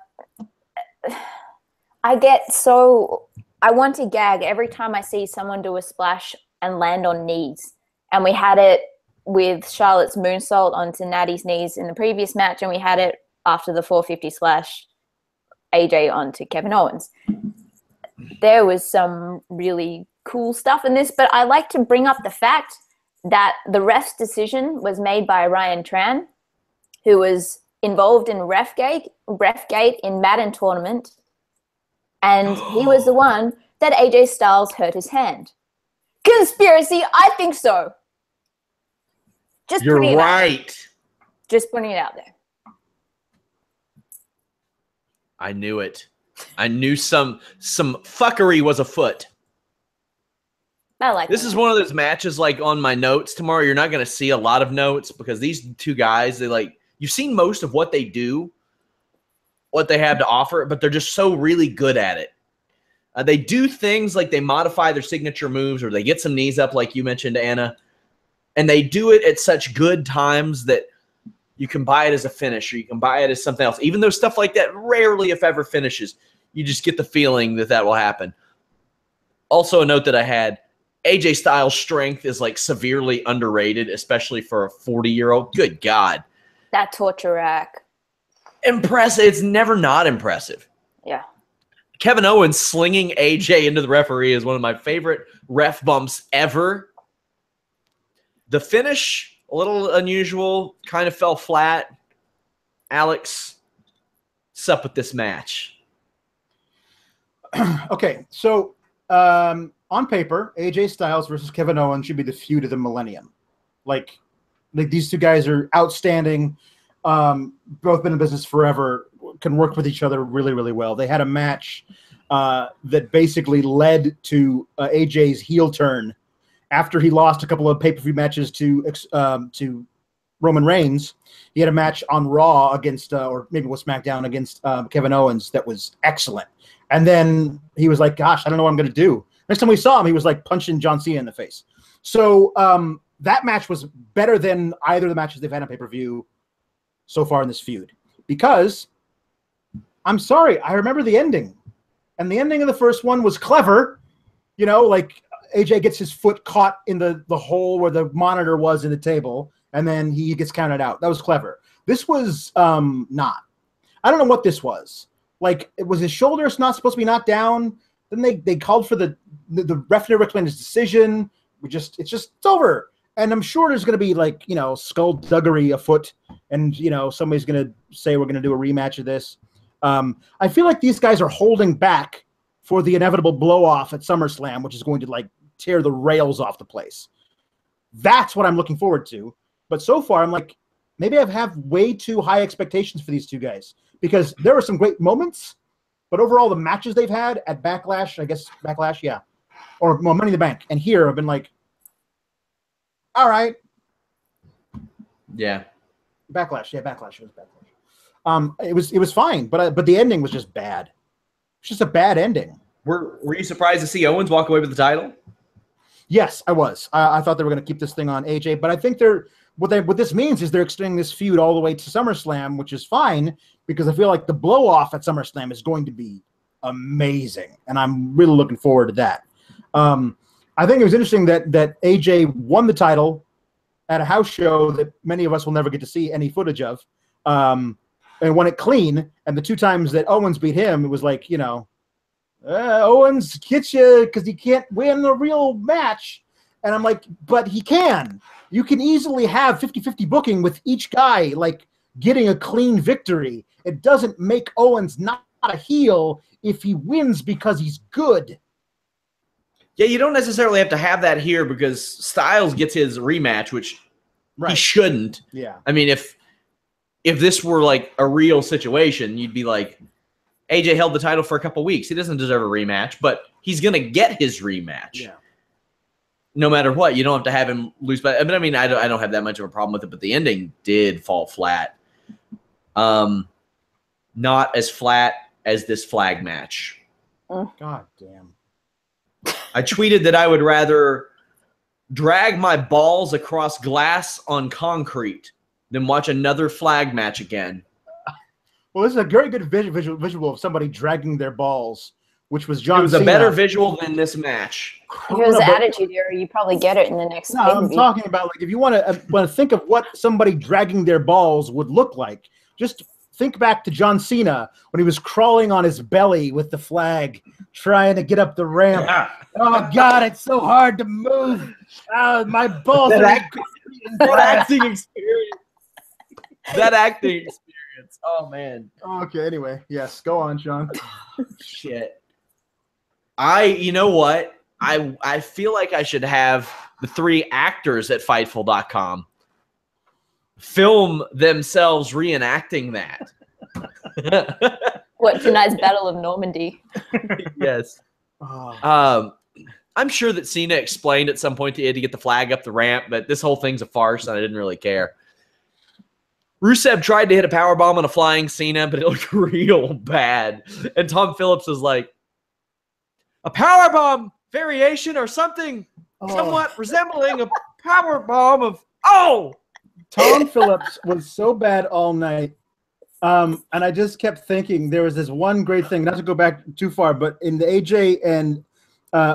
Speaker 2: want to gag every time I see someone do a splash and land on knees. And we had it with Charlotte's moonsault onto Natty's knees in the previous match, and we had it after the 450 splash AJ onto Kevin Owens. There was some really cool stuff in this, but I like to bring up the fact that the ref's decision was made by Ryan Tran, who was involved in Refgate in Madden tournament, and he was the one that AJ Styles hurt his hand. Conspiracy, I think so.
Speaker 1: You're right.
Speaker 2: Just putting it out there.
Speaker 1: I knew it. I knew some fuckery was afoot.
Speaker 2: I like
Speaker 1: this. Is one of those matches like on my notes tomorrow. You're not going to see a lot of notes because these two guys, you've seen most of what they do, what they have to offer, but they're just so really good at it. They do things like they modify their signature moves or they get some knees up like you mentioned, Anna. And they do it at such good times that you can buy it as a finish or you can buy it as something else. Even though stuff like that rarely, if ever, finishes, you just get the feeling that will happen. Also, a note that I had, AJ Styles' strength is like severely underrated, especially for a 40-year-old. Good God.
Speaker 2: That torture rack.
Speaker 1: Impressive. It's never not impressive.
Speaker 2: Yeah.
Speaker 1: Kevin Owens slinging AJ into the referee is one of my favorite ref bumps ever. The finish, a little unusual, kind of fell flat. Alex, what's up with this match?
Speaker 3: Okay, so on paper, AJ Styles versus Kevin Owens should be the feud of the millennium. Like these two guys are outstanding. Both been in business forever, can work with each other really, really well. They had a match that basically led to AJ's heel turn after he lost a couple of pay-per-view matches to Roman Reigns. He had a match on Raw against, or maybe it was SmackDown against Kevin Owens that was excellent. And then he was like, gosh, I don't know what I'm going to do. Next time we saw him, he was like punching John Cena in the face. So that match was better than either of the matches they've had on pay-per-view so far in this feud. Because, I'm sorry, I remember the ending. And the ending of the first one was clever. You know, like AJ gets his foot caught in the hole where the monitor was in the table, and then he gets counted out. That was clever. This was not. I don't know what this was. Like, was his shoulder not supposed to be knocked down? Then they called for the ref never explained his decision. It's over. And I'm sure there's going to be, like, you know, skullduggery afoot, and, you know, somebody's going to say we're going to do a rematch of this. I feel like these guys are holding back for the inevitable blow-off at SummerSlam, which is going to, like, tear the rails off the place. That's what I'm looking forward to. But so far, I'm like, maybe I have way too high expectations for these two guys, because there were some great moments, but overall the matches they've had at Backlash, yeah, or Money in the Bank, and here I've been like, all right.
Speaker 1: Yeah.
Speaker 3: Backlash. It was Backlash. It was fine, but the ending was just bad. It's just a bad ending.
Speaker 1: Were you surprised to see Owens walk away with the title?
Speaker 3: Yes, I was. I thought they were going to keep this thing on AJ, but I think what this means is they're extending this feud all the way to SummerSlam, which is fine, because I feel like the blow off at SummerSlam is going to be amazing, and I'm really looking forward to that. I think it was interesting that AJ won the title at a house show that many of us will never get to see any footage of, and won it clean. And the two times that Owens beat him, it was like, you know, Owens gets you because he can't win a real match. And I'm like, but he can. You can easily have 50-50 booking with each guy, like, getting a clean victory. It doesn't make Owens not a heel if he wins because he's good.
Speaker 1: Yeah, you don't necessarily have to have that here, because Styles gets his rematch, which he shouldn't.
Speaker 3: Yeah.
Speaker 1: I mean, if this were like a real situation, you'd be like, AJ held the title for a couple weeks. He doesn't deserve a rematch, but he's going to get his rematch.
Speaker 3: Yeah.
Speaker 1: No matter what, you don't have to have him lose. But I mean, I don't have that much of a problem with it, but the ending did fall flat. Not as flat as this flag match.
Speaker 3: God damn.
Speaker 1: I tweeted that I would rather drag my balls across glass on concrete than watch another flag match again.
Speaker 3: Well, this is a very good visual of somebody dragging their balls, which was John Cena.
Speaker 1: It was a better visual than this match.
Speaker 2: If it was Attitude Era, you probably get it in the next
Speaker 3: No, I'm talking about, like, if you want to think of what somebody dragging their balls would look like, just think back to John Cena when he was crawling on his belly with the flag, trying to get up the ramp. Yeah. Oh, God, it's so hard to move. My balls are
Speaker 1: acting experience. That acting experience. Oh, man.
Speaker 3: Okay, anyway. Yes, go on, Sean.
Speaker 1: Shit. You know what? I feel like I should have the three actors at Fightful.com film themselves reenacting that.
Speaker 2: What, tonight's Battle of Normandy?
Speaker 1: Yes. I'm sure that Cena explained at some point to get the flag up the ramp, but this whole thing's a farce, and I didn't really care. Rusev tried to hit a powerbomb on a flying Cena, but it looked real bad. And Tom Phillips was like, a powerbomb variation or something somewhat resembling a powerbomb of,
Speaker 3: Tom Phillips was so bad all night. And I just kept thinking there was this one great thing, not to go back too far, but in the AJ and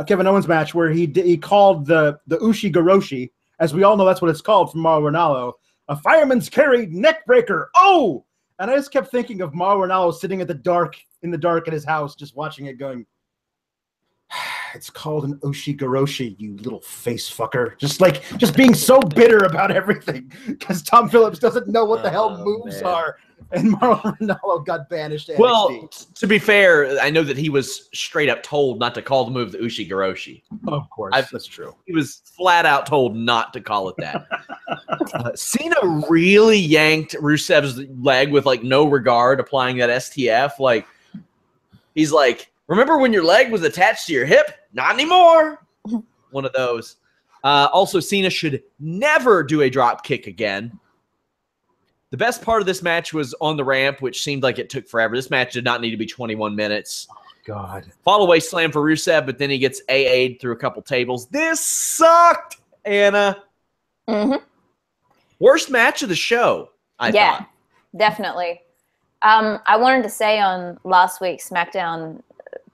Speaker 3: Kevin Owens match where he called the Ushi Goroshi, as we all know that's what it's called from Mauro Ranallo, a fireman's carry neck breaker. Oh! And I just kept thinking of Mauro Ranallo sitting in the dark at his house, just watching it going, it's called an Ushi Goroshi, you little face fucker. Just being so bitter about everything because Tom Phillips doesn't know what the hell moves are. And Mauro Ranallo got banished to NXT.
Speaker 1: Well, to be fair, I know that he was straight up told not to call the move the Ushi Goroshi.
Speaker 3: Of course, that's true.
Speaker 1: He was flat out told not to call it that. Cena really yanked Rusev's leg with like no regard, applying that STF. Like he's like, remember when your leg was attached to your hip? Not anymore. One of those. Also, Cena should never do a drop kick again. The best part of this match was on the ramp, which seemed like it took forever. This match did not need to be 21 minutes.
Speaker 3: Oh, God.
Speaker 1: Fall-away slam for Rusev, but then he gets AA'd through a couple tables. This sucked, Anna.
Speaker 2: Mm-hmm.
Speaker 1: Worst match of the show, I thought.
Speaker 2: Definitely. I wanted to say on last week's SmackDown,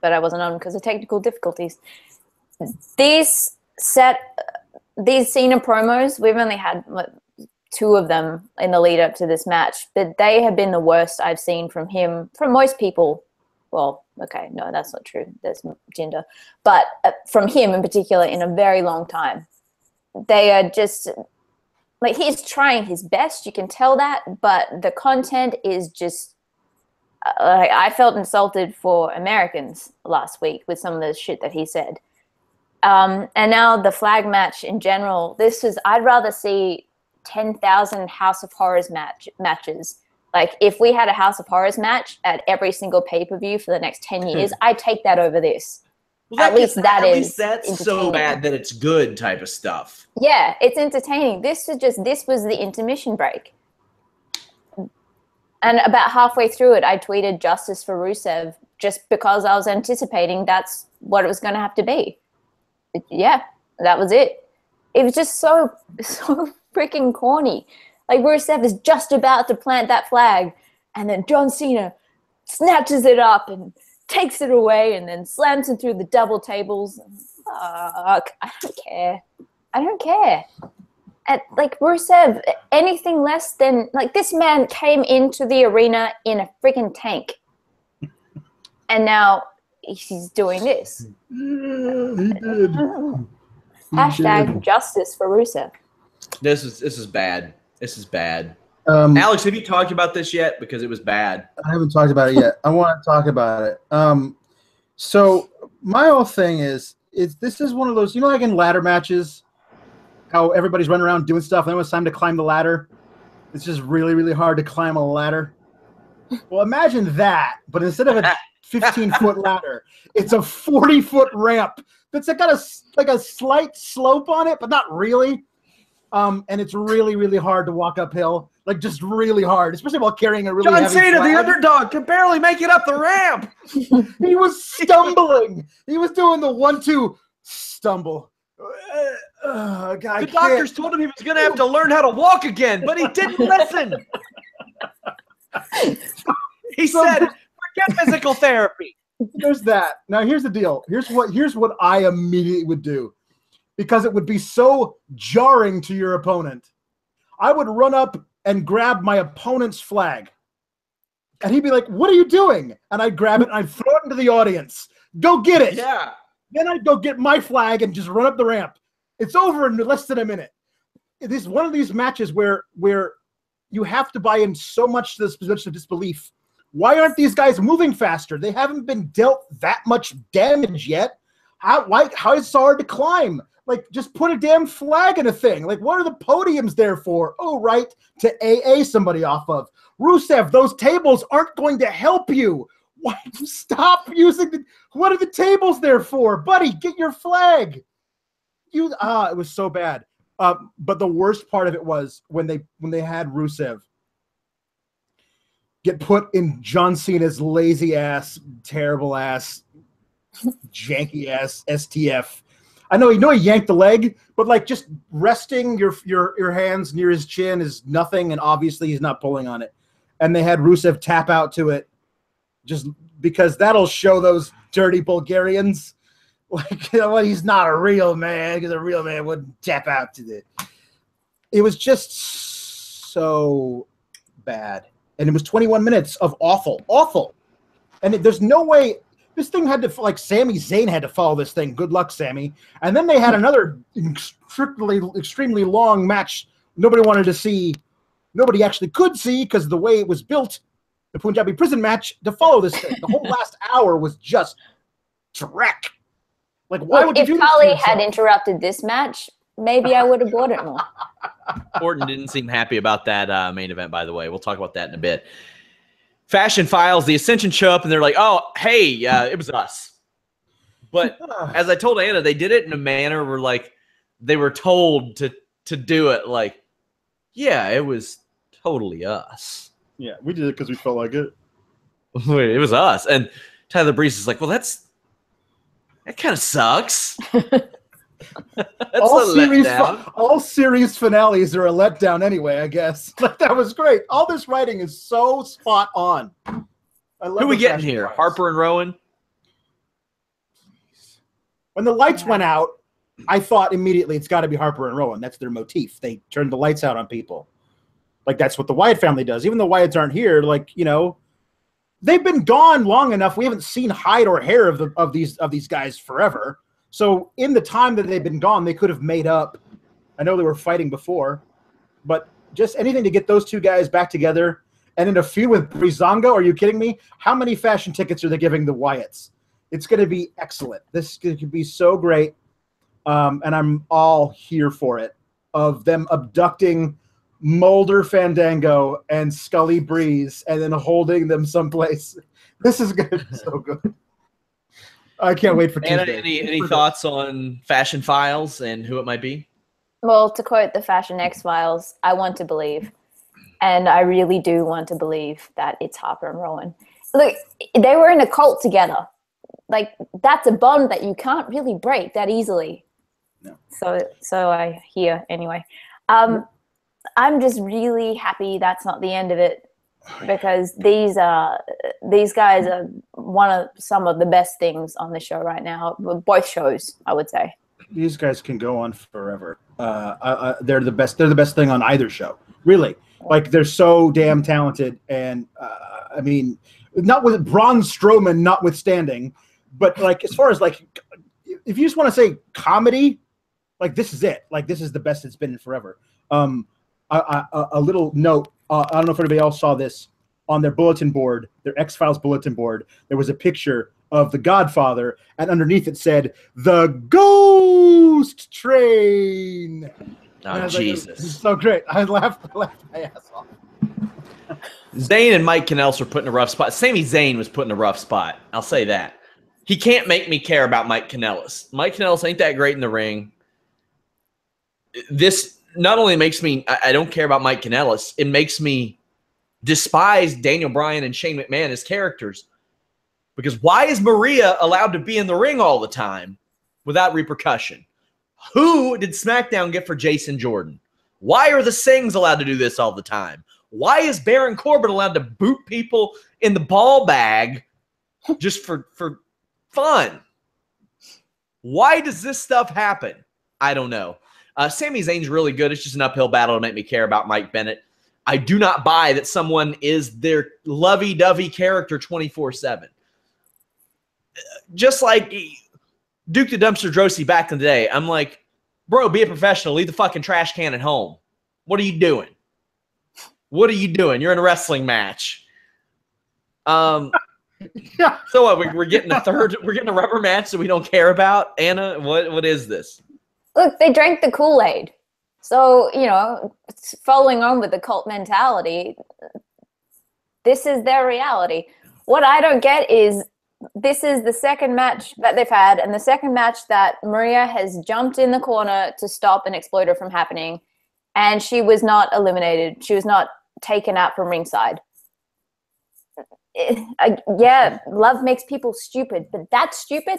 Speaker 2: but I wasn't on because of technical difficulties. These Cena promos, we've only had two of them in the lead up to this match, but they have been the worst I've seen from him, from most people. Well, okay, no, that's not true. There's Jinder. But from him in particular in a very long time. They are just, like, he's trying his best. You can tell that, but the content is just, I felt insulted for Americans last week with some of the shit that he said. And now the flag match in general, I'd rather see 10,000 House of Horrors matches. Like, if we had a House of Horrors match at every single pay-per-view for the next 10 years, I'd take that over this.
Speaker 1: Well, at least that's so bad that it's good type of stuff.
Speaker 2: Yeah, it's entertaining. This was the intermission break. And about halfway through it, I tweeted justice for Rusev just because I was anticipating that's what it was going to have to be. Yeah, that was it. It was just so freaking corny. Like, Rusev is just about to plant that flag, and then John Cena snatches it up and takes it away and then slams it through the double tables. Fuck, I don't care. And, like, Rusev, anything less than, like, this man came into the arena in a freaking tank. And now he's doing this.
Speaker 3: Yeah, he did.
Speaker 2: Hashtag justice for Rusev.
Speaker 1: This is bad. This is bad. Alex, have you talked about this yet? Because it was bad.
Speaker 3: I haven't talked about it yet. I want to talk about it. So my whole thing is this is one of those, you know, like in ladder matches, how everybody's running around doing stuff, and then when it's time to climb the ladder, it's just really, really hard to climb a ladder. Well, imagine that, but instead of a 15-foot ladder, it's a 40-foot ramp that's got a slight slope on it, but not really. And it's really, really hard to walk uphill. Like, just really hard, especially while carrying a really heavy flag.
Speaker 1: John Cena, the underdog, can barely make it up the ramp.
Speaker 3: He was stumbling. He was doing the 1-2 stumble. God,
Speaker 1: the doctors told him he was going to have to learn how to walk again, but he didn't listen. He said, forget physical therapy.
Speaker 3: There's that. Now, here's the deal. Here's what I immediately would do, because it would be so jarring to your opponent. I would run up and grab my opponent's flag. And he'd be like, what are you doing? And I'd grab it and I'd throw it into the audience. Go get it.
Speaker 1: Yeah.
Speaker 3: Then I'd go get my flag and just run up the ramp. It's over in less than a minute. It is one of these matches where you have to buy in so much to this position of disbelief. Why aren't these guys moving faster? They haven't been dealt that much damage yet. How is it hard to climb? Like, just put a damn flag in a thing. Like, what are the podiums there for? Oh, right, to AA somebody off of. Rusev, those tables aren't going to help you. Why? Stop using what are the tables there for? Buddy, get your flag. It was so bad. But the worst part of it was when they had Rusev get put in John Cena's lazy ass, terrible ass, janky ass STF. I know he yanked the leg, but like just resting your hands near his chin is nothing, and obviously he's not pulling on it. And they had Rusev tap out to it just because that'll show those dirty Bulgarians Like, you know what? He's not a real man because a real man wouldn't tap out to it. It was just so bad. And it was 21 minutes of awful. And there's no way this thing had to, like, Sami Zayn had to follow this thing. Good luck, Sami. And then they had another extremely long match nobody wanted to see. Nobody actually could see because the way it was built, the Punjabi Prison match, to follow this thing. The whole last hour was just dreck. Like, why would you do this?
Speaker 2: If Kali had interrupted this match, maybe I would have bought it more.
Speaker 1: Orton didn't seem happy about that main event, by the way. We'll talk about that in a bit. Fashion Files, the Ascension show up, and they're like, oh, hey, it was us. But as I told Anna, they did it in a manner where, like, they were told to do it. Like, yeah, it was totally us.
Speaker 4: Yeah, we did it because we felt like it.
Speaker 1: It was us. And Tyler Breeze is like, well, that kind of sucks.
Speaker 3: All series finales are a letdown anyway, I guess. Like, that was great. All this writing is so spot on. I love.
Speaker 1: Who we getting here? Harper and Rowan?
Speaker 3: When the lights went out, I thought immediately it's got to be Harper and Rowan. That's their motif. They turned the lights out on people. Like, that's what the Wyatt family does. Even though Wyatts aren't here, like, you know, they've been gone long enough. We haven't seen hide or hair of these guys forever. So in the time that they've been gone, they could have made up. I know they were fighting before, but just anything to get those two guys back together. And in a feud with Breezango, are you kidding me? How many fashion tickets are they giving the Wyatts? It's going to be excellent. This could be so great. And I'm all here for it. Of them abducting Mulder Fandango and Scully Breeze and then holding them someplace. This is going to be so good. I can't wait for Tuesday.
Speaker 1: Anna, any thoughts on Fashion Files and who it might be?
Speaker 2: Well, to quote the Fashion X-Files, I want to believe. And I really do want to believe that it's Harper and Rowan. Look, they were in a cult together. Like, that's a bond that you can't really break that easily.
Speaker 3: No.
Speaker 2: So I hear anyway. I'm just really happy that's not the end of it, because these guys are some of the best things on the show right now. Both shows, I would say.
Speaker 3: These guys can go on forever. They're the best. They're the best thing on either show. Really, like, they're so damn talented. And I mean, not with Braun Strowman notwithstanding, but like, as far as, like, if you just want to say comedy, like, this is it. Like, this is the best it's been in forever. A little note. I don't know if anybody else saw this on their bulletin board, their X-Files bulletin board. There was a picture of the Godfather, and underneath it said, "The Ghost Train."
Speaker 1: Oh, Jesus.
Speaker 3: Like, it's so great. I laughed my ass off.
Speaker 1: Zayn and Mike Kanellis were put in a rough spot. Sami Zayn was put in a rough spot. I'll say that. He can't make me care about Mike Kanellis. Mike Kanellis ain't that great in the ring. This not only makes me, I don't care about Mike Kanellis, it makes me despise Daniel Bryan and Shane McMahon as characters. Because why is Maria allowed to be in the ring all the time without repercussion? Who did SmackDown get for Jason Jordan? Why are the Sings allowed to do this all the time? Why is Baron Corbin allowed to boot people in the ball bag just for fun? Why does this stuff happen? I don't know. Sami Zayn's really good. It's just an uphill battle to make me care about Mike Bennett. I do not buy that someone is their lovey-dovey character 24/7. Just like Duke the Dumpster Drosy back in the day. I'm like, bro, be a professional. Leave the fucking trash can at home. What are you doing? What are you doing? You're in a wrestling match.
Speaker 3: Yeah.
Speaker 1: So what? We're getting we're getting a rubber match that we don't care about? Anna, what is this?
Speaker 2: Look, they drank the Kool-Aid. So, you know, following on with the cult mentality, this is their reality. What I don't get is this is the second match that they've had, and the second match that Maria has jumped in the corner to stop an exploder from happening, and she was not eliminated. She was not taken out from ringside. Yeah, love makes people stupid, but that's stupid.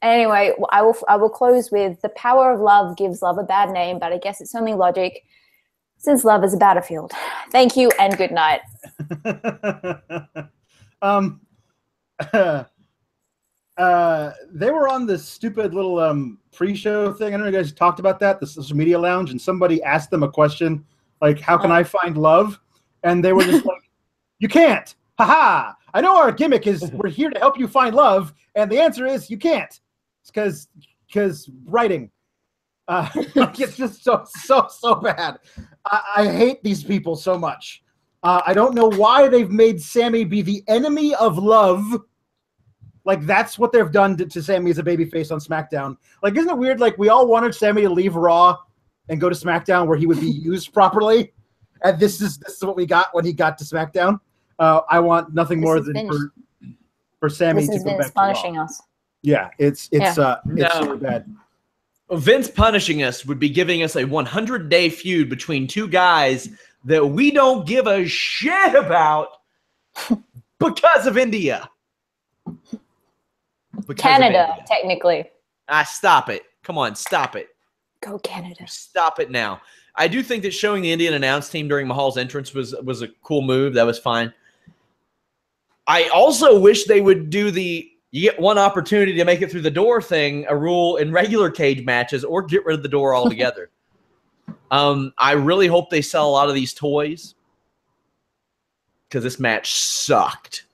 Speaker 2: Anyway, I will close with the power of love gives love a bad name, but I guess it's only logic since love is a battlefield. Thank you and good night.
Speaker 3: They were on this stupid little pre-show thing. I don't know if you guys talked about that, the social media lounge, and somebody asked them a question like, how can I find love? And they were just like, you can't. Ha-ha. I know our gimmick is we're here to help you find love, and the answer is you can't. It's because writing. It's just so bad. I hate these people so much. I don't know why they've made Sammy be the enemy of love. Like, that's what they've done to Sammy as a babyface on SmackDown. Like, isn't it weird? Like, we all wanted Sammy to leave Raw and go to SmackDown where he would be used properly. And this is what we got when he got to SmackDown. I want nothing more than for Sammy to go back to
Speaker 2: punishing
Speaker 3: Raw.
Speaker 2: us.
Speaker 3: Yeah, it's so bad.
Speaker 1: Vince punishing us would be giving us a 100-day feud between two guys that we don't give a shit about because of India.
Speaker 2: Canada, technically.
Speaker 1: Stop it. Come on, stop it.
Speaker 2: Go Canada.
Speaker 1: Stop it now. I do think that showing the Indian announce team during Mahal's entrance was a cool move. That was fine. I also wish they would do you get one opportunity to make it through the door thing, a rule in regular cage matches, or get rid of the door altogether. I really hope they sell a lot of these toys because this match sucked.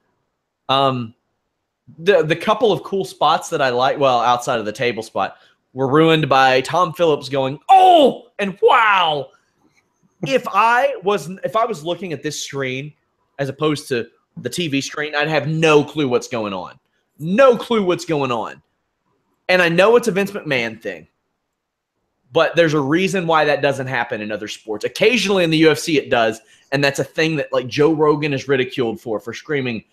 Speaker 1: The couple of cool spots that I like, well, outside of the table spot, were ruined by Tom Phillips going, "Oh!" and "Wow." If I was looking at this screen as opposed to the TV screen, I'd have no clue what's going on. No clue what's going on. And I know it's a Vince McMahon thing, but there's a reason why that doesn't happen in other sports. Occasionally in the UFC it does, and that's a thing that like Joe Rogan is ridiculed for screaming,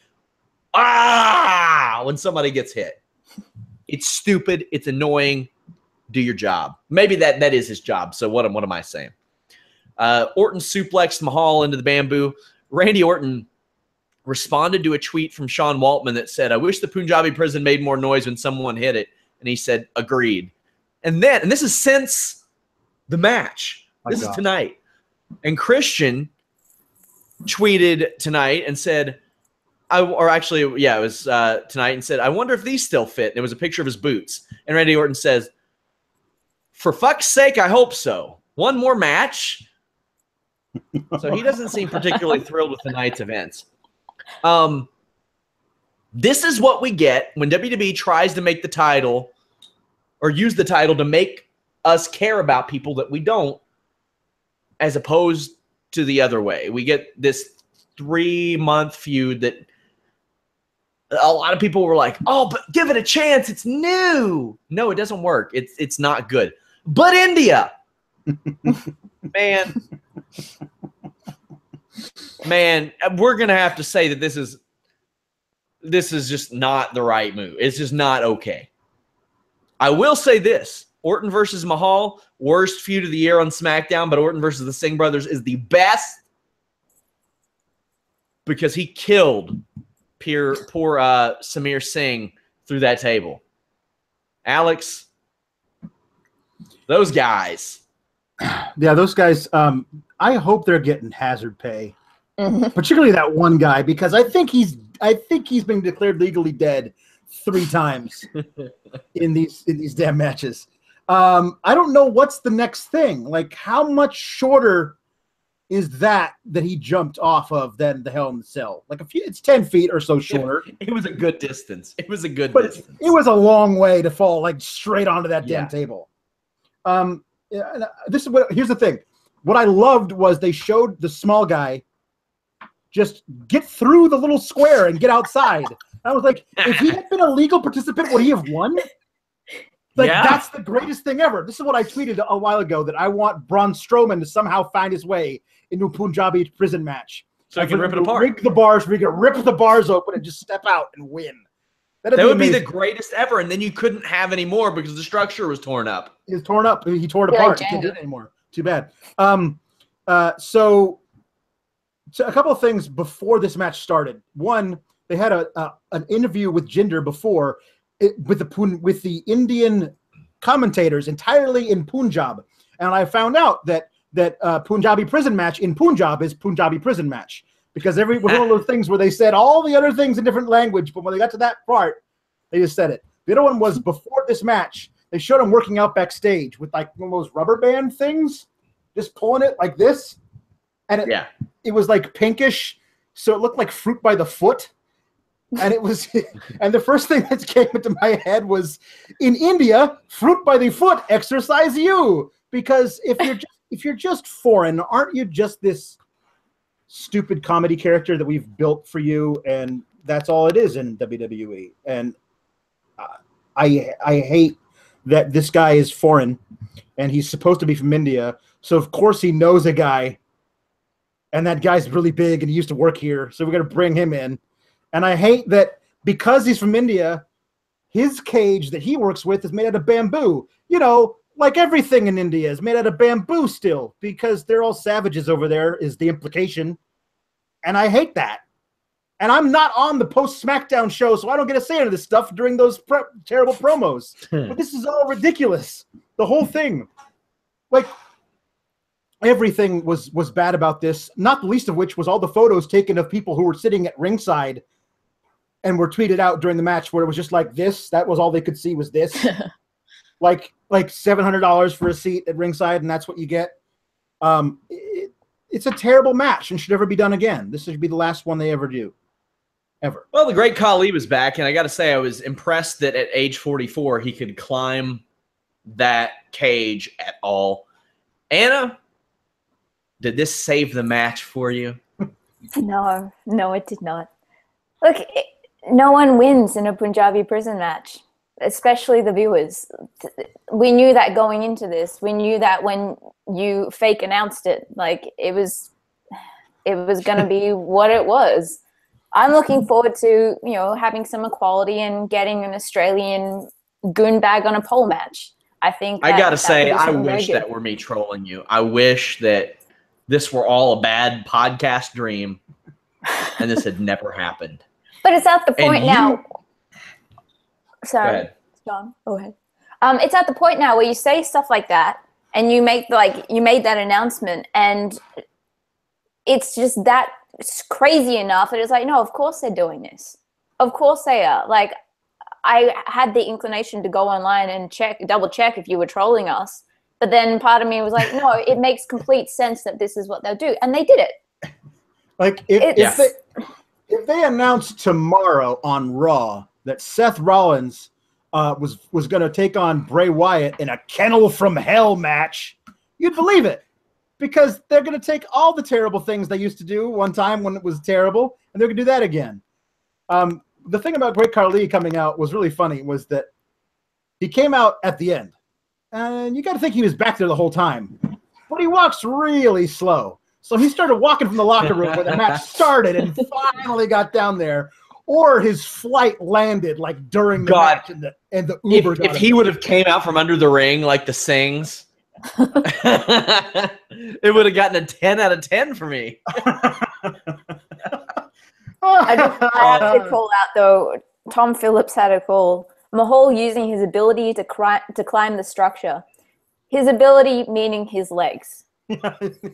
Speaker 1: "Ah!" when somebody gets hit. It's stupid. It's annoying. Do your job. Maybe that is his job. So what am I saying? Orton suplexed Mahal into the bamboo. Randy Orton responded to a tweet from Sean Waltman that said, "I wish the Punjabi prison made more noise when someone hit it." And he said, "Agreed." And this is since the match. This is tonight. And Christian tweeted tonight and said, it was tonight, and said, "I wonder if these still fit." And it was a picture of his boots. And Randy Orton says, "For fuck's sake, I hope so. One more match?" So he doesn't seem particularly thrilled with tonight's events. This is what we get when WWE tries to make the title or use the title to make us care about people that we don't, as opposed to the other way. We get this 3-month feud that a lot of people were like, "Oh, but give it a chance. It's new." No, it doesn't work. It's not good. But India, man, we're gonna have to say that this is just not the right move. It's just not okay. I will say this: Orton versus Mahal, worst feud of the year on SmackDown, but Orton versus the Singh brothers is the best because he killed poor Samir Singh through that table. Alex, those guys.
Speaker 3: Yeah, those guys, I hope they're getting hazard pay. Particularly that one guy, because I think he's been declared legally dead 3 times in these damn matches. I don't know what's the next thing. Like, how much shorter is that he jumped off of than the Hell in the Cell? Like it's 10 feet or so shorter.
Speaker 1: It was a good distance. It was a good distance.
Speaker 3: It was a long way to fall like straight onto that damn table. Here's the thing. What I loved was they showed the small guy just get through the little square and get outside. I was like, if he had been a legal participant, would he have won? That's the greatest thing ever. This is what I tweeted a while ago, that I want Braun Strowman to somehow find his way into a Punjabi prison match.
Speaker 1: So he can rip it apart.
Speaker 3: Rig the bars, we can rip the bars open and just step out and win.
Speaker 1: That would be the greatest ever, and then you couldn't have any more because the structure was torn up.
Speaker 3: It was torn up. He tore it apart. He can't do it anymore. Too bad. So a couple of things before this match started. One, they had an interview with Jinder before with the Indian commentators entirely in Punjab, and I found out that Punjabi prison match in Punjab is Punjabi prison match, because one of those things where they said all the other things in different language, but when they got to that part, They just said it. The other one was before this match. They showed him working out backstage with like one of those rubber band things, just pulling it like this. And it was like pinkish, so it looked like fruit by the foot. And it was, and the first thing that came into my head was, in India, fruit by the foot, exercise you. Because if you're just foreign, aren't you just this stupid comedy character that we've built for you? And that's all it is in WWE. And I hate that this guy is foreign, and he's supposed to be from India. So of course he knows a guy, and that guy's really big, and he used to work here. So we're gonna bring him in. And I hate that because he's from India, his cage that he works with is made out of bamboo. You know, like everything in India is made out of bamboo still, because they're all savages over there, is the implication. And I hate that. And I'm not on the post-SmackDown show, so I don't get to say any of this stuff during those terrible promos. But this is all ridiculous. The whole thing. Like, everything was bad about this, not the least of which was all the photos taken of people who were sitting at ringside and were tweeted out during the match where it was just like this. That was all they could see was this. like $700 for a seat at ringside, and that's what you get. It's a terrible match and should never be done again. This should be the last one they ever do. Ever.
Speaker 1: Well, the great Khali was back, and I got to say I was impressed that at age 44 he could climb that cage at all. Anna, did this save the match for you?
Speaker 2: No, it did not. Look, no one wins in a Punjabi prison match, especially the viewers. We knew that going into this. We knew that when you fake announced it, like it was going to be what it was. I'm looking forward to, having some equality and getting an Australian goon bag on a pole match. I think
Speaker 1: I got to say, I wish that were me trolling you. I wish that this were all a bad podcast dream and this had never happened.
Speaker 2: But it's at the point now. Sorry, John, go ahead. It's at the point now where you say stuff like that and you made that announcement, and it's just that it's crazy enough that it's like, no, of course they're doing this. Of course they are. Like, I had the inclination to go online and double check if you were trolling us. But then part of me was like, no, it makes complete sense that this is what they'll do. And they did it.
Speaker 3: Like, if they announced tomorrow on Raw that Seth Rollins was going to take on Bray Wyatt in a Kennel from Hell match, you'd believe it. Because they're going to take all the terrible things they used to do one time when it was terrible, and they're going to do that again. The thing about Great Khali coming out was really funny was that he came out at the end. And you got to think he was back there the whole time. But he walks really slow. So he started walking from the locker room where the match started and finally got down there. Or his flight landed like during the match and the Uber.
Speaker 1: If he would have came out from under the ring like the Sings, it would have gotten a 10 out of 10 for me.
Speaker 2: I have to call out, though, Tom Phillips had a call. Mahal using his ability to climb the structure. His ability meaning his legs.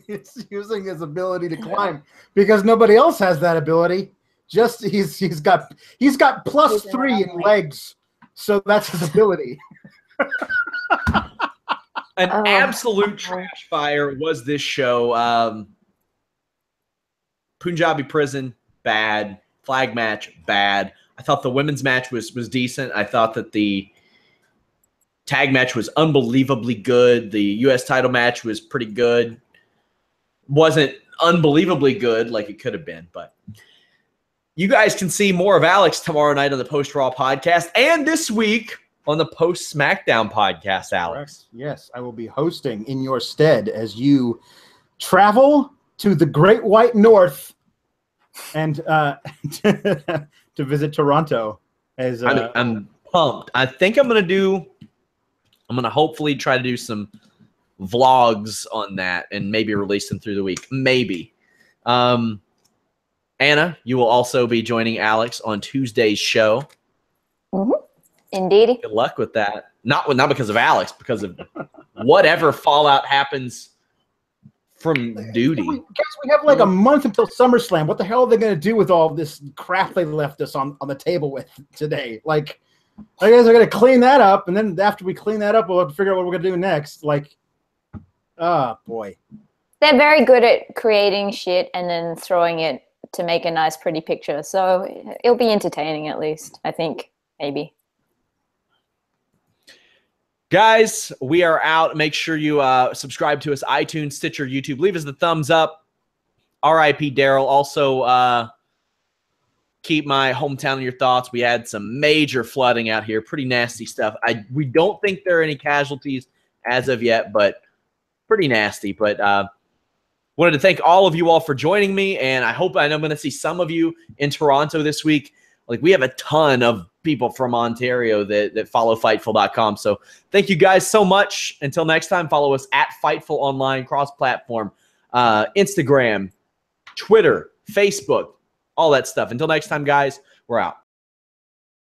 Speaker 3: He's using his ability to climb because nobody else has that ability. Just he's got +3 in legs, so that's his ability.
Speaker 1: An absolute trash fire was this show. Punjabi Prison, bad. Flag match, bad. I thought the women's match was decent. I thought that the tag match was unbelievably good. The U.S. title match was pretty good. Wasn't unbelievably good like it could have been, but you guys can see more of Alex tomorrow night on the Post Raw podcast and this week on the Post SmackDown podcast, Alex.
Speaker 3: Yes, I will be hosting in your stead as you travel to the Great White North and to visit Toronto. As
Speaker 1: I'm pumped. I think I'm gonna hopefully try to do some vlogs on that and maybe release them through the week. Maybe. Anna, you will also be joining Alex on Tuesday's show.
Speaker 2: Mm-hmm. Indeed.
Speaker 1: Good luck with that. Not because of Alex, because of whatever fallout happens from duty.
Speaker 3: We have like a month until SummerSlam. What the hell are they going to do with all this crap they left us on the table with today? Like, I guess we're gonna clean that up, and then after we clean that up, we'll have to figure out what we're gonna do next. Like, oh boy.
Speaker 2: They're very good at creating shit and then throwing it to make a nice, pretty picture. So it'll be entertaining, at least, I think, maybe.
Speaker 1: Guys, we are out. Make sure you subscribe to us, iTunes, Stitcher, YouTube. Leave us the thumbs up. R.I.P. Daryl. Also, keep my hometown in your thoughts. We had some major flooding out here. Pretty nasty stuff. We don't think there are any casualties as of yet, but pretty nasty. But wanted to thank all of you all for joining me, and I know I'm going to see some of you in Toronto this week. Like, we have a ton of people from Ontario that follow Fightful.com. So thank you guys so much. Until next time, follow us at Fightful Online, cross-platform, Instagram, Twitter, Facebook, all that stuff. Until next time, guys, we're out.